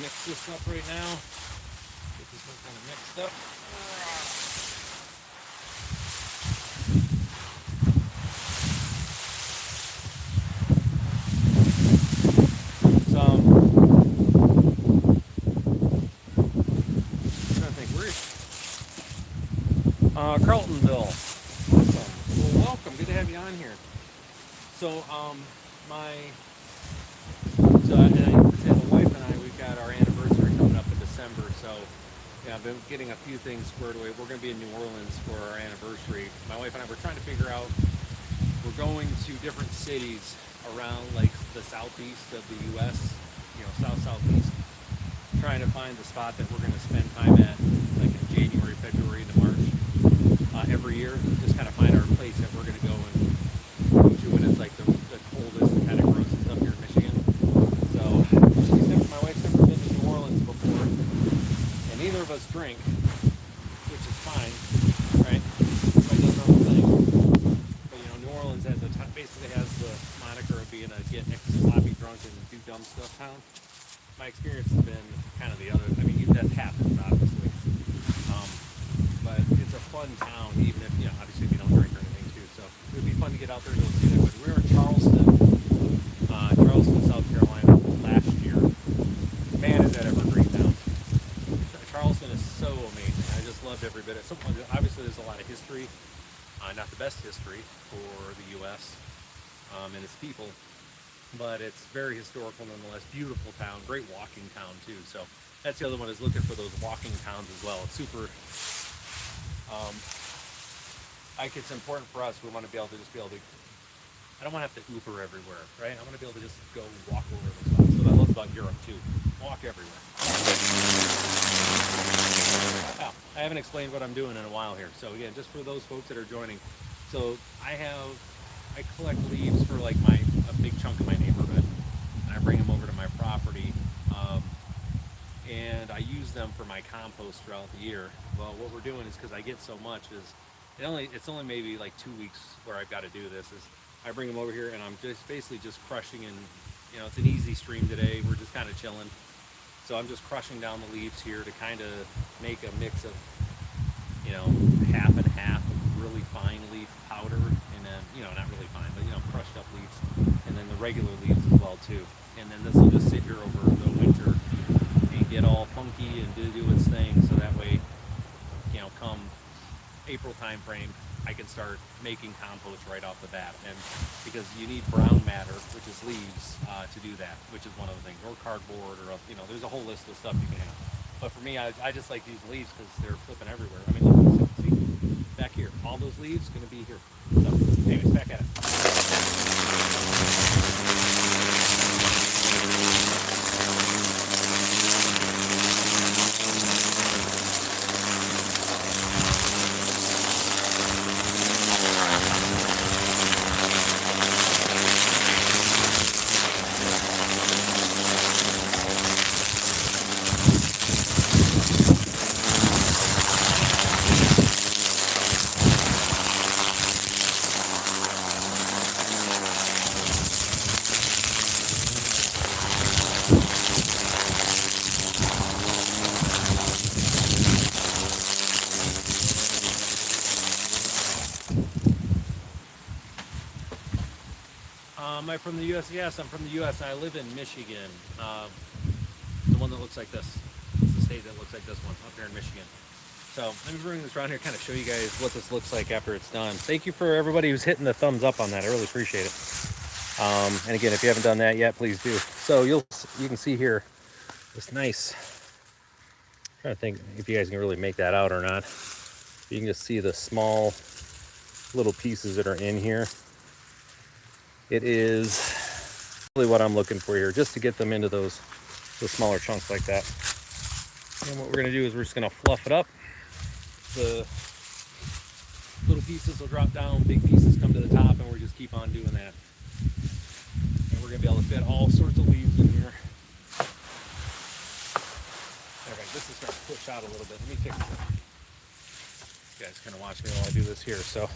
Mix this up right now. Get this one kind of mixed up. I'm trying to think, Carltonville. Awesome. Well, welcome. Good to have you on here. So, my and the wife and I, we've got our anniversary coming up in December. So, yeah, I've been getting a few things squared away. We're going to be in New Orleans for our anniversary. My wife and I were trying to figure out. We're going to different cities around like the southeast of the U.S. Southeast. Trying to find the spot that we're going to spend time at, like in January, February, to March. Every year, just kind of find our place that we're going to go to when it's like the coldest and kind of grossest up here in Michigan. So my wife's never been to New Orleans before, and neither of us drink, which is fine, right? Everybody does their own thing. But New Orleans basically has the moniker of being a get sloppy drunk and do dumb stuff town. My experience has been kind of the other. I mean, that happens obviously. But it's a fun town, even if, obviously if you don't drink or anything too. So it would be fun to get out there and go see that. But we were in Charleston, South Carolina last year. Man, is that ever a great town. Charleston is so amazing. I just loved every bit of it. Obviously, there's a lot of history, not the best history for the U.S. And its people, but it's very historical nonetheless. Beautiful town, great walking town too. So that's the other one, is looking for those walking towns as well. It's super. It's important for us. We want to be able to I don't want to have to Uber everywhere, right? I want to be able to just go walk over the spots. So I love about Europe too. Walk everywhere. Wow, I haven't explained what I'm doing in a while here. So again, just for those folks that are joining, so I collect leaves for like a big chunk of my neighborhood, and I bring them over to my property. And I use them for my compost throughout the year. Well, what we're doing is, because I get so much, it's only maybe like 2 weeks where I've got to do this, is I bring them over here and I'm just basically just crushing, and it's an easy stream today. We're just kind of chilling. So I'm just crushing down the leaves here to kind of make a mix of, half and half of really fine leaf powder, and then, not really fine, but, crushed up leaves, and then the regular leaves as well too. And then this will just sit here over the winter and get all funky and do its thing, so that way, come April time frame, I can start making compost right off the bat. And because you need brown matter, which is leaves, to do that, which is one of the things, or cardboard, or there's a whole list of stuff you can have. But for me, I just like these leaves because they're flipping everywhere. I mean, look, see back here, all those leaves going to be here. So anyways, back at it. Am I from the U.S.? Yes, I'm from the U.S. and I live in Michigan. The one that looks like this. It's the state that looks like this one up here in Michigan. So let me bring this around here, kind of show you guys what this looks like after it's done. Thank you for everybody who's hitting the thumbs up on that. I really appreciate it. And again, if you haven't done that yet, please do. So you can see here this nice. I'm trying to think if you guys can really make that out or not. You can just see the small little pieces that are in here. It is really what I'm looking for here, just to get them into those smaller chunks like that. And what we're going to do is we're just going to fluff it up. The little pieces will drop down, big pieces come to the top, and we'll just keep on doing that. And we're going to be able to fit all sorts of leaves in here. Okay, this is starting to push out a little bit. Let me fix it. You guys kind of watch me while I do this here. So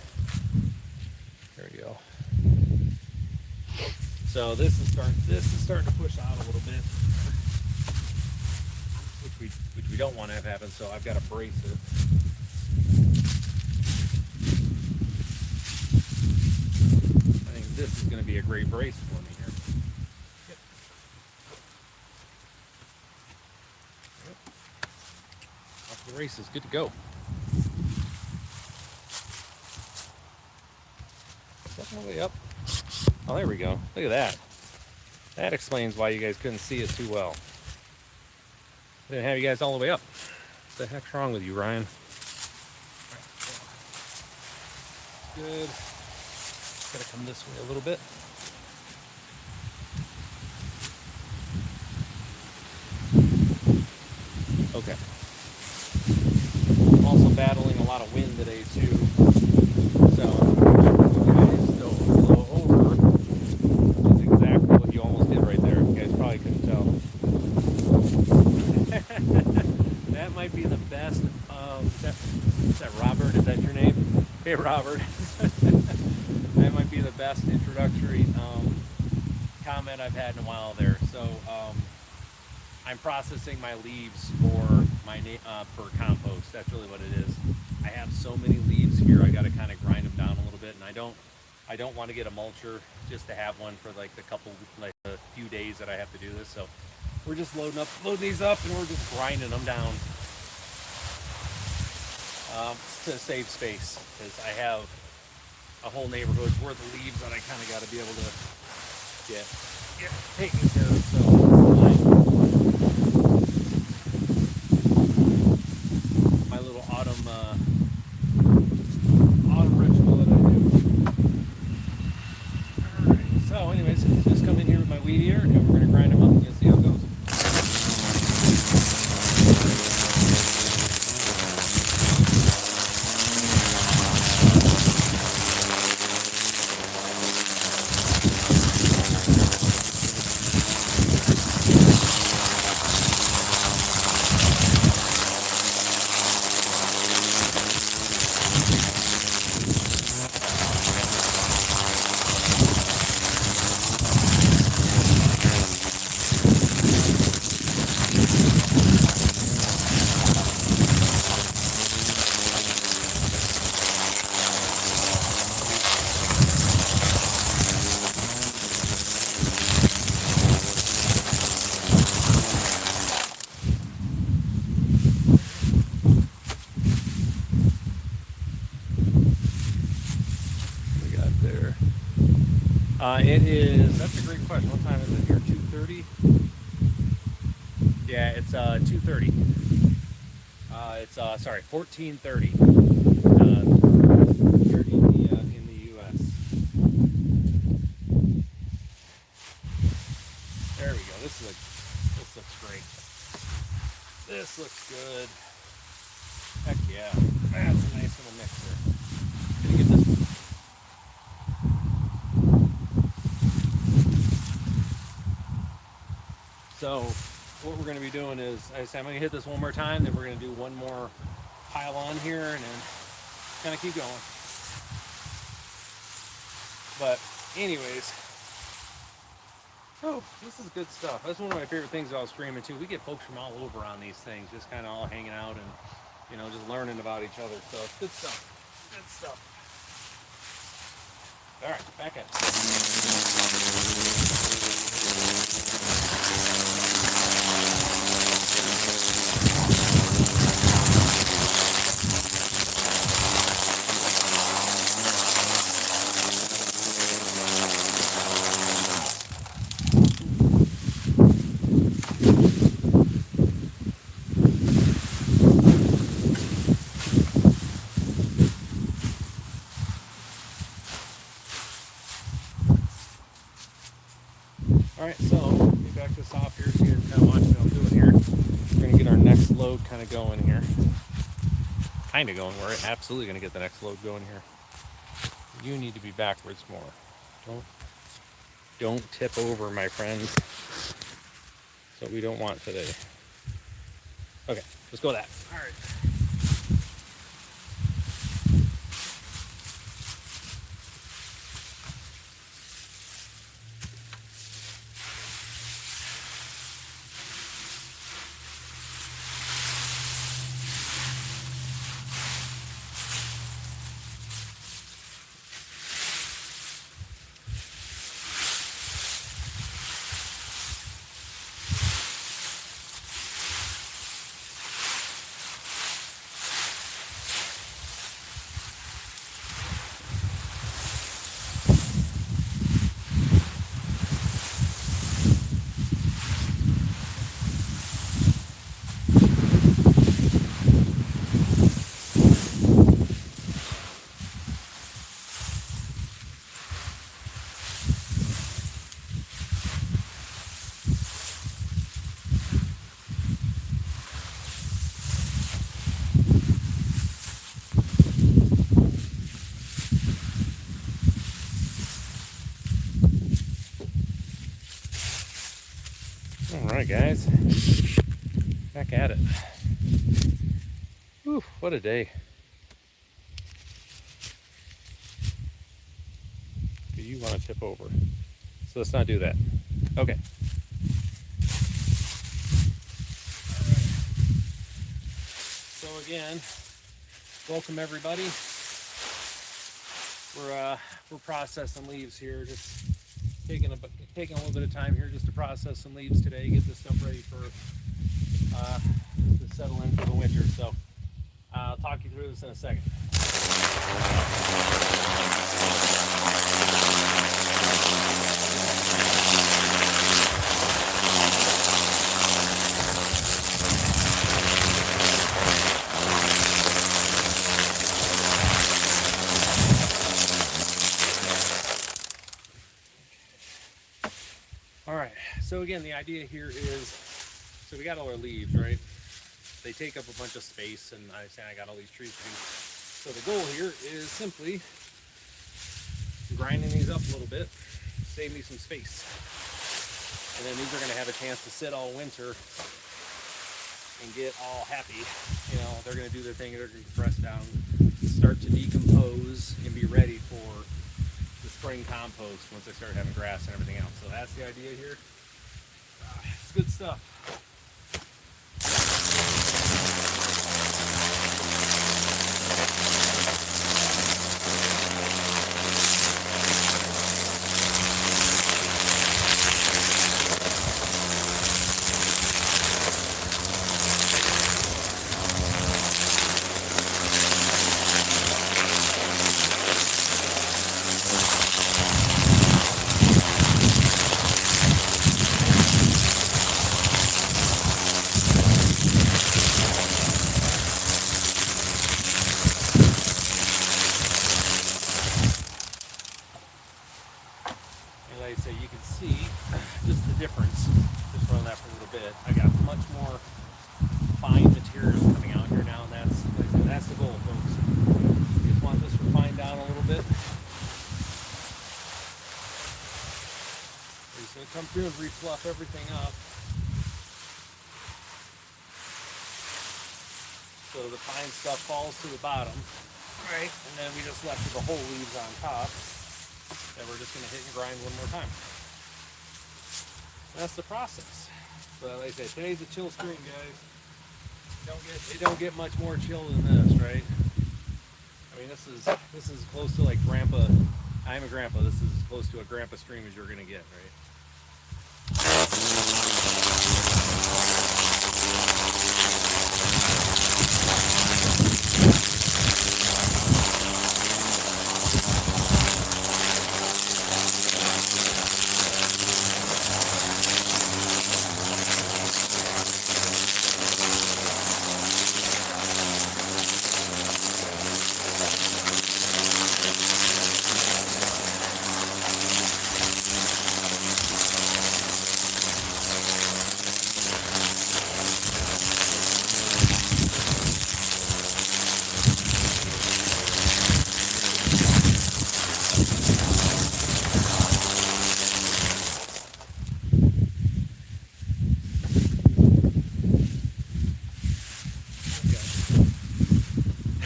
there we go. So this is starting to push out a little bit, which we don't want to have happen. So I've got to brace it. I think this is going to be a great brace for me here. Yep. Off the races, good to go. All the way up. Oh, there we go. Look at that. That explains why you guys couldn't see it too well. I didn't have you guys all the way up. What the heck's wrong with you, Ryan? Good. Gotta come this way a little bit. Okay. I'm also battling a lot of wind today too. So you guys don't blow over. That's exactly what you almost did right there. You guys probably couldn't tell. That might be the best. Is that Robert? Is that your name? Hey, Robert. That might be the best introductory comment I've had in a while there. So I'm processing my leaves for my for compost. That's really what it is. I have so many leaves here. I got to kind of grind them down a little bit, and I don't want to get a mulcher just to have one for like a few days that I have to do this. So we're just loading these up, and we're just grinding them down to save space, because I have a whole neighborhood's worth of leaves that I kind of got to be able to get taken care of. So my little autumn ritual that I do. All right. So, anyways, just come in here with my weed eater, and we're going to grind them up and see how it goes. That's a great question. What time is it here? 2:30? Yeah, it's 2:30. It's 14:30 here in the US. There we go. This looks great. This looks good. Heck yeah. That's a nice little mixer. Gonna get this one. So what we're going to be doing is, I say I'm going to hit this one more time, then we're going to do one more pile on here, and then kind of keep going. But anyways, oh, this is good stuff. That's one of my favorite things about streaming too. We get folks from all over on these things, just kind of all hanging out and, you know, just learning about each other. So it's good stuff. Good stuff. All right, back at it. Alright, so let me back this off here so you can kind of watch what I'm doing here. We're going to get our next load kind of going here. Kind of going. We're absolutely going to get the next load going here. You need to be backwards more. Don't tip over, my friend. So we don't want today. Okay, let's go with that. Alright. right, guys, back at it. Whew, what a day. Do you want to tip over? So let's not do that. Okay. So again, welcome everybody. We're processing leaves here, just taking a little bit of time here just to process some leaves today, get this stuff ready for to settle in for the winter. So I'll talk you through this in a second. All right, so again, the idea here is, so we got all our leaves, right? They take up a bunch of space, and I got all these trees to do. So the goal here is simply grinding these up a little bit, save me some space. And then these are gonna have a chance to sit all winter and get all happy. You know, they're gonna do their thing, they're gonna compress down, start to decompose, and be ready for the spring compost once they start having grass and everything else. So that's the idea here. It's good stuff. Like I say, you can see just the difference just running that for a little bit. I got much more fine material coming out here now, and that's, like I said, that's the goal, folks. You just want this refined down a little bit. We're just going to come through and refluff everything up so the fine stuff falls to the bottom, right? And then we just left with the whole leaves on top that we're just going to hit and grind one more time. And that's the process. But like I said, today's a chill stream, guys. It don't get much more chill than this, right? I mean, this is close to like grandpa. I'm a grandpa. This is as close to a grandpa stream as you're going to get, right?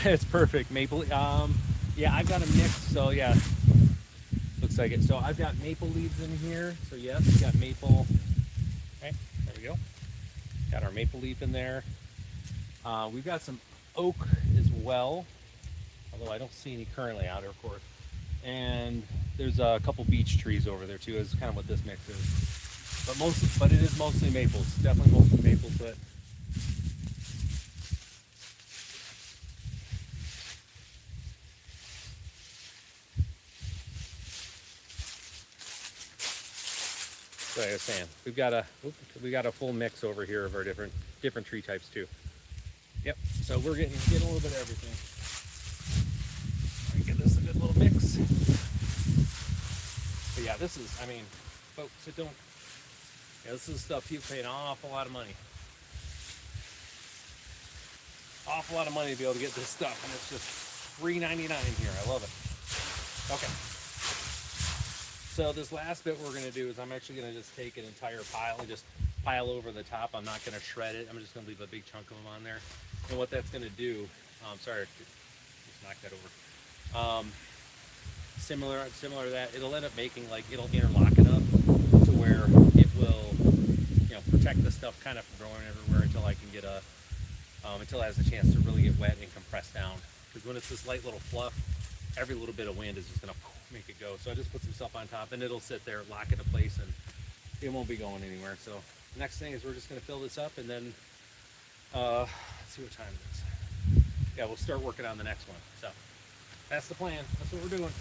It's perfect. Maple, yeah, I've got a mix, so yeah, looks like it. So I've got maple leaves in here, so yes, we got maple. Okay, there we go. Got our maple leaf in there. We've got some oak as well, although I don't see any currently out here, of course. And there's a couple beech trees over there too. Is kind of what this mix is. But it is mostly maples. Definitely mostly maples, but. Like I was saying, we got a full mix over here of our different tree types too. Yep. So we're getting a little bit of everything. All right, get this a good little mix. But yeah, this is, I mean, folks, this is stuff people pay an awful lot of money. Awful lot of money to be able to get this stuff, and it's just $3.99 here. I love it. Okay. So this last bit we're going to do is I'm actually going to just take an entire pile and just pile over the top. I'm not going to shred it. I'm just going to leave a big chunk of them on there. And what that's going to do, sorry, just knock that over. Similar to that, it'll end up making like, it'll interlock it up to where it will, you know, protect the stuff kind of from growing everywhere until I can get a, until it has a chance to really get wet and compress down. Because when it's this light little fluff, every little bit of wind is just going to make it go. So I just put some stuff on top and it'll sit there, lock into place, and it won't be going anywhere. So the next thing is we're just going to fill this up, and then let's see what time it is. Yeah, we'll start working on the next one. So that's the plan. That's what we're doing.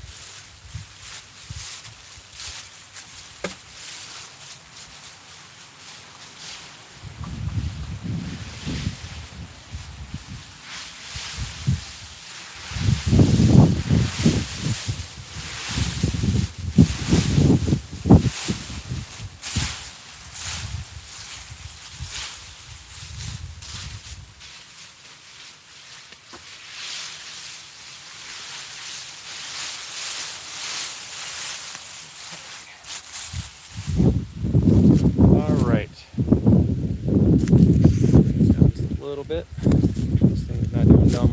Little bit. This thing's not doing dumb,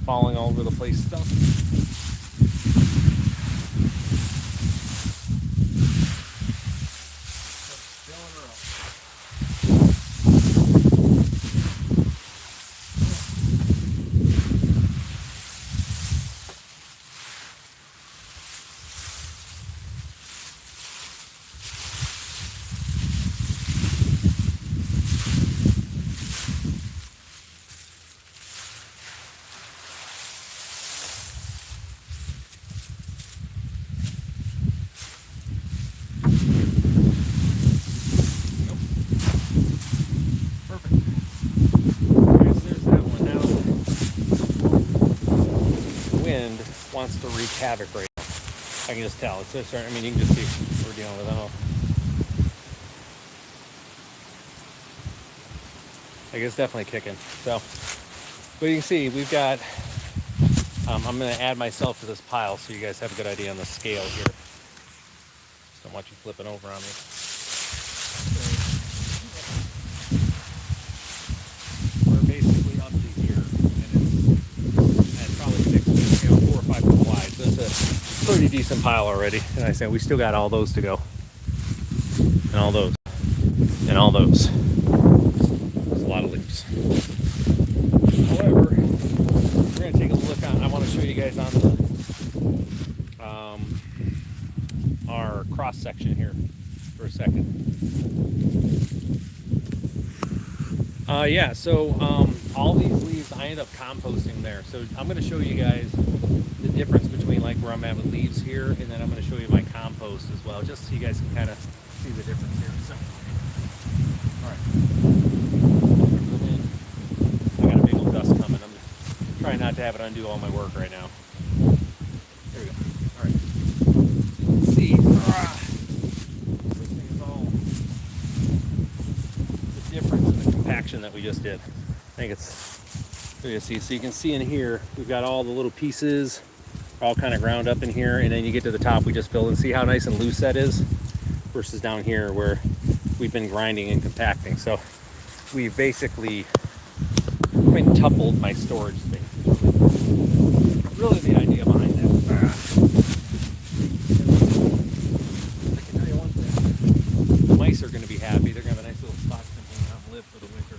falling all over the place stuff. Wants to wreak havoc right now. I can just tell. It's starting, I mean, you can just see what we're dealing with. I guess definitely kicking. So, but you can see we've got, I'm going to add myself to this pile so you guys have a good idea on the scale here. Just don't want you flipping over on me. We're basically up to here, and it's probably 6, 4 or 5 foot wide. So it's a pretty decent pile already. And I said we still got all those to go, and all those, and all those. There's a lot of leaves. However, we're going to take a look on. I want to show you guys on the our cross section here for a second. Yeah, so all these leaves I end up composting there. So I'm going to show you guys the difference between like where I'm at with leaves here, and then I'm going to show you my compost as well, just so you guys can kind of see the difference here. So, all right, I got a big old dust coming. I'm trying not to have it undo all my work right now. There we go. All right. Let's see. This thing is all the difference in the compaction that we just did. I think it's, so you can see in here, we've got all the little pieces all kind of ground up in here, and then you get to the top, we just filled, and see how nice and loose that is versus down here where we've been grinding and compacting. So we've basically quintupled my storage space. Really the idea behind that. I can tell you one thing, the mice are going to be happy. They're going to have a nice little spot to hang out and live for the winter,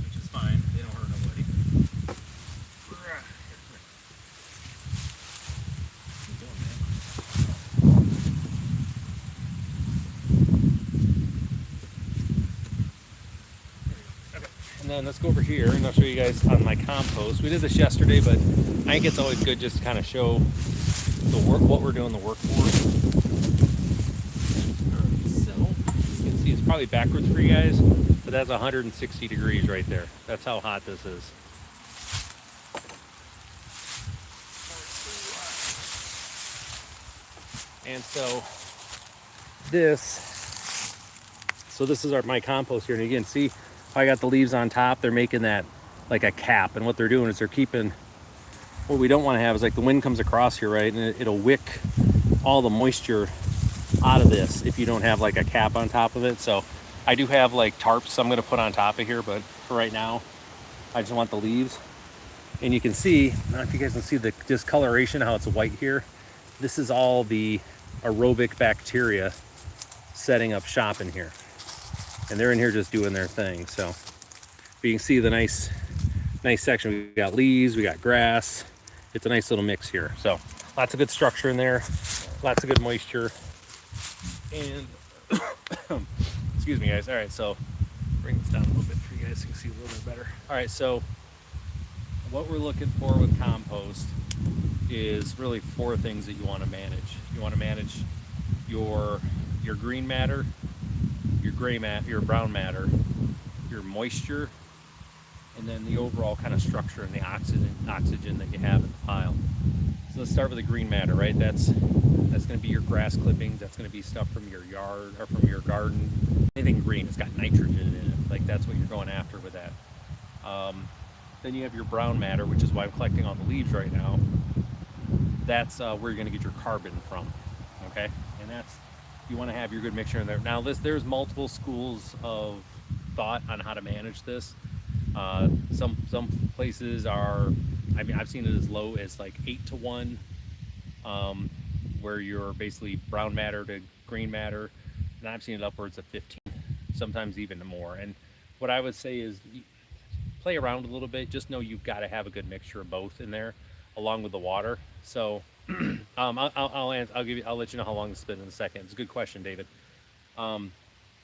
which is fine. They don't hurt nobody. And then let's go over here and I'll show you guys on my compost. We did this yesterday, but I think it's always good just to kind of show the work, what we're doing the work for. So you can see it's probably backwards for you guys, but that's 160 degrees right there. That's how hot this is. And so this is my compost here, and you can see I got the leaves on top. They're making that like a cap, and what they're doing is they're keeping, what we don't want to have is like the wind comes across here, right, and it'll wick all the moisture out of this if you don't have like a cap on top of it. So I do have like tarps I'm gonna put on top of here, but for right now, I just want the leaves. And you can see, I don't know if you guys can see the discoloration, how it's white here. This is all the aerobic bacteria setting up shop in here. And they're in here just doing their thing. So you can see the nice section. We got leaves, we got grass. It's a nice little mix here. So lots of good structure in there, lots of good moisture. And excuse me guys. All right, so bring this down a little bit for you guys so you can see a little bit better. All right, so what we're looking for with compost is really 4 things that you want to manage. You want to manage your green matter, your gray matter, your brown matter, your moisture, and then the overall kind of structure and the oxygen that you have in the pile. So let's start with the green matter, right? That's going to be your grass clippings. That's going to be stuff from your yard or from your garden. Anything green, it's got nitrogen in it. Like that's what you're going after with that. Then you have your brown matter, which is why I'm collecting all the leaves right now. That's where you're going to get your carbon from, okay? And that's, you want to have your good mixture in there. Now there's multiple schools of thought on how to manage this. Some places are, I mean, I've seen it as low as like 8-to-1, where you're basically brown matter to green matter, and I've seen it upwards of 15, sometimes even more. And what I would say is play around a little bit. Just know you've got to have a good mixture of both in there, along with the water. So I'll let you know how long it's been in a second. It's a good question, David.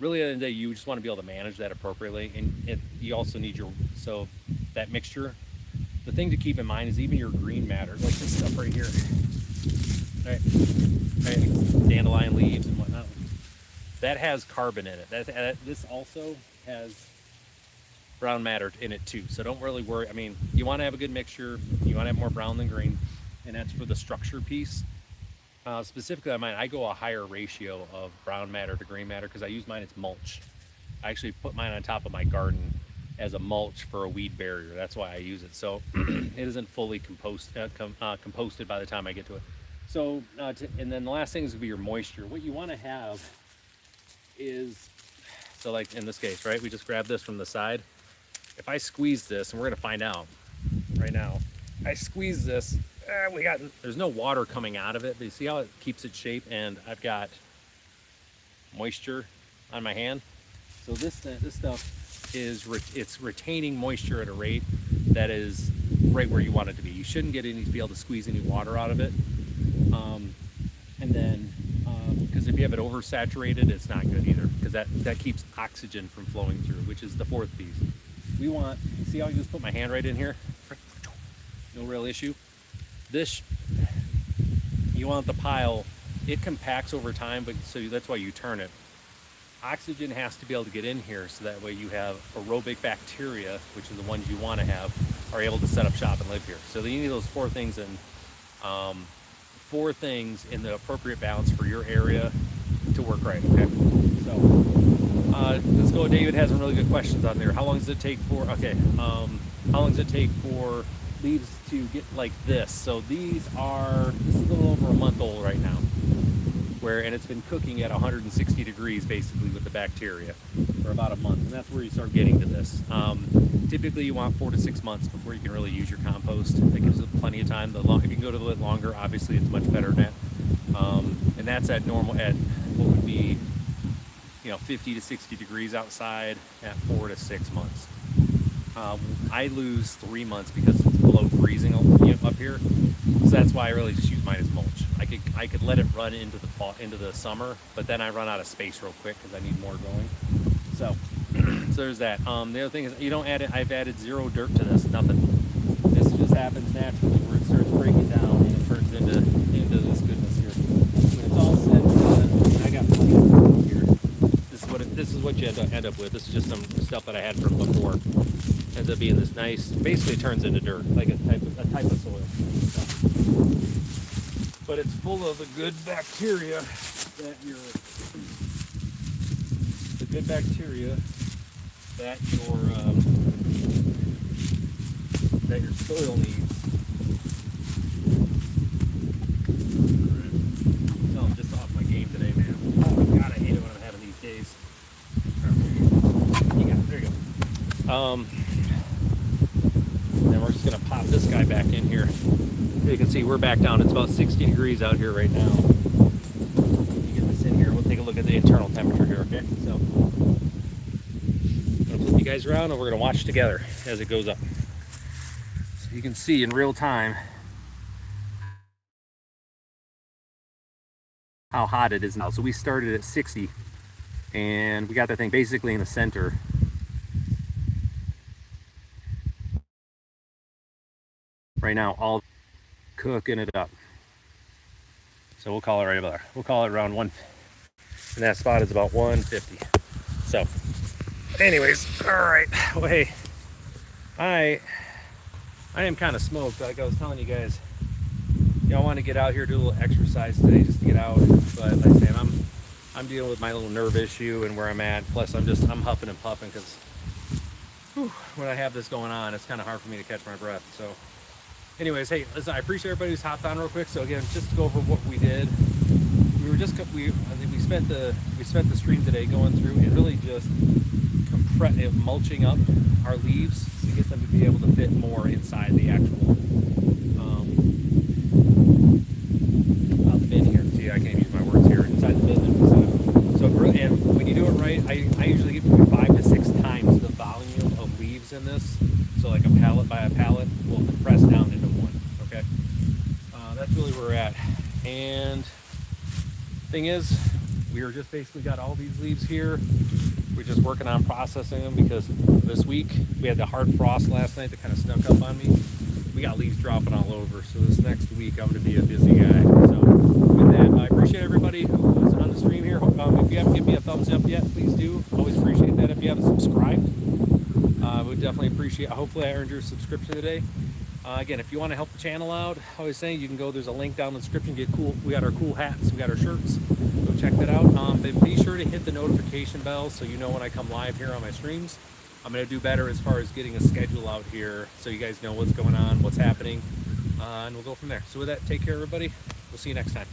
Really, at the end of the day, you just want to be able to manage that appropriately, and you also need so that mixture. The thing to keep in mind is even your green matter, like this stuff right here, right, dandelion leaves and whatnot, that has carbon in it. This also has brown matter in it too. So don't really worry. I mean, you want to have a good mixture. You want to have more brown than green, and that's for the structure piece. Specifically on mine, I go a higher ratio of brown matter to green matter because I use mine as mulch. I actually put mine on top of my garden as a mulch for a weed barrier. That's why I use it. So it isn't fully composted by the time I get to it. So, and then the last thing is going to be your moisture. What you want to have is, so like in this case, right, we just grabbed this from the side. If I squeeze this, and we're going to find out right now, I squeeze this, there's no water coming out of it, but you see how it keeps its shape, and I've got moisture on my hand. So this stuff is it's retaining moisture at a rate that is right where you want it to be. You shouldn't be able to squeeze any water out of it, and then because if you have it oversaturated, it's not good either, because that keeps oxygen from flowing through, which is the 4th piece. We want, see how I just put my hand right in here? No real issue. This, you want the pile, it compacts over time, but so that's why you turn it. Oxygen has to be able to get in here, so that way you have aerobic bacteria, which are the ones you want to have, are able to set up shop and live here. So you need those 4 things in, 4 things in the appropriate balance for your area to work right. Okay. So let's go. David has some really good questions on there. How long does it take for? Okay. How long does it take for leaves to get like this? So this is a little over a month old right now, and it's been cooking at 160 degrees basically with the bacteria for about a month, and that's where you start getting to this. Typically you want 4 to 6 months before you can really use your compost. That gives it plenty of time. If you can go to a little bit longer, obviously it's much better than that. And that's at what would be 50 to 60 degrees outside at 4 to 6 months. I lose 3 months because it's below freezing up here, so that's why I really just use mine as mulch. I could let it run into the fall, into the summer, but then I run out of space real quick because I need more going. So, so there's that. The other thing is you don't add it. I've added 0 dirt to this. Nothing. This just happens naturally where it starts breaking down and it turns into this goodness here. When it's all said and done, I got plenty of room here. This is what you end up with. This is just some stuff that I had from before. Ends up being this nice, basically turns into dirt, like a type of soil. So, but it's full of the good bacteria that your soil needs. So I'm just off my game today, man. Oh my God, I hate it when I'm having these days. Then we're just gonna pop this guy back in here. You can see we're back down. It's about 60 degrees out here right now. Let me get this in here. We'll take a look at the internal temperature here, okay? So I'm gonna flip you guys around and we're gonna watch together as it goes up. So you can see in real time how hot it is now. So we started at 60 and we got that thing basically in the center. Right now, all cooking it up. So we'll call it right about there. We'll call it around 1, and that spot is about 150. So anyways, all right. Well, hey, I am kind of smoked. Like I was telling you guys, I want to get out here, do a little exercise today just to get out. But like I say, I'm dealing with my little nerve issue and where I'm at. Plus I'm huffing and puffing because when I have this going on, it's kind of hard for me to catch my breath. So anyways, hey, listen, I appreciate everybody who's hopped on real quick. So again, just to go over what we did, I think we spent the stream today going through and really just mulching up our leaves to get them to be able to fit more inside the actual bin here. See, I can't use my words here. Inside the bin. So and when you do it right, I usually get between 5 to 6 times the volume of leaves in this. So like a pallet by a pallet will compress down into one. Okay, that's really where we're at. And thing is, we are just basically got all these leaves here. We're just working on processing them because this week we had the hard frost last night that kind of snuck up on me. We got leaves dropping all over. So this next week I'm going to be a busy guy. So with that, I appreciate everybody who's on the stream here. If you haven't given me a thumbs up yet, please do. Always appreciate that. If you haven't subscribed, I would definitely appreciate. Hopefully I earned your subscription today. Again, if you want to help the channel out, I always say you can go. There's a link down in the description. Get cool. We got our cool hats. We got our shirts. Go check that out. But be sure to hit the notification bell so you know when I come live here on my streams. I'm going to do better as far as getting a schedule out here so you guys know what's going on, what's happening, and we'll go from there. So with that, take care, everybody. We'll see you next time.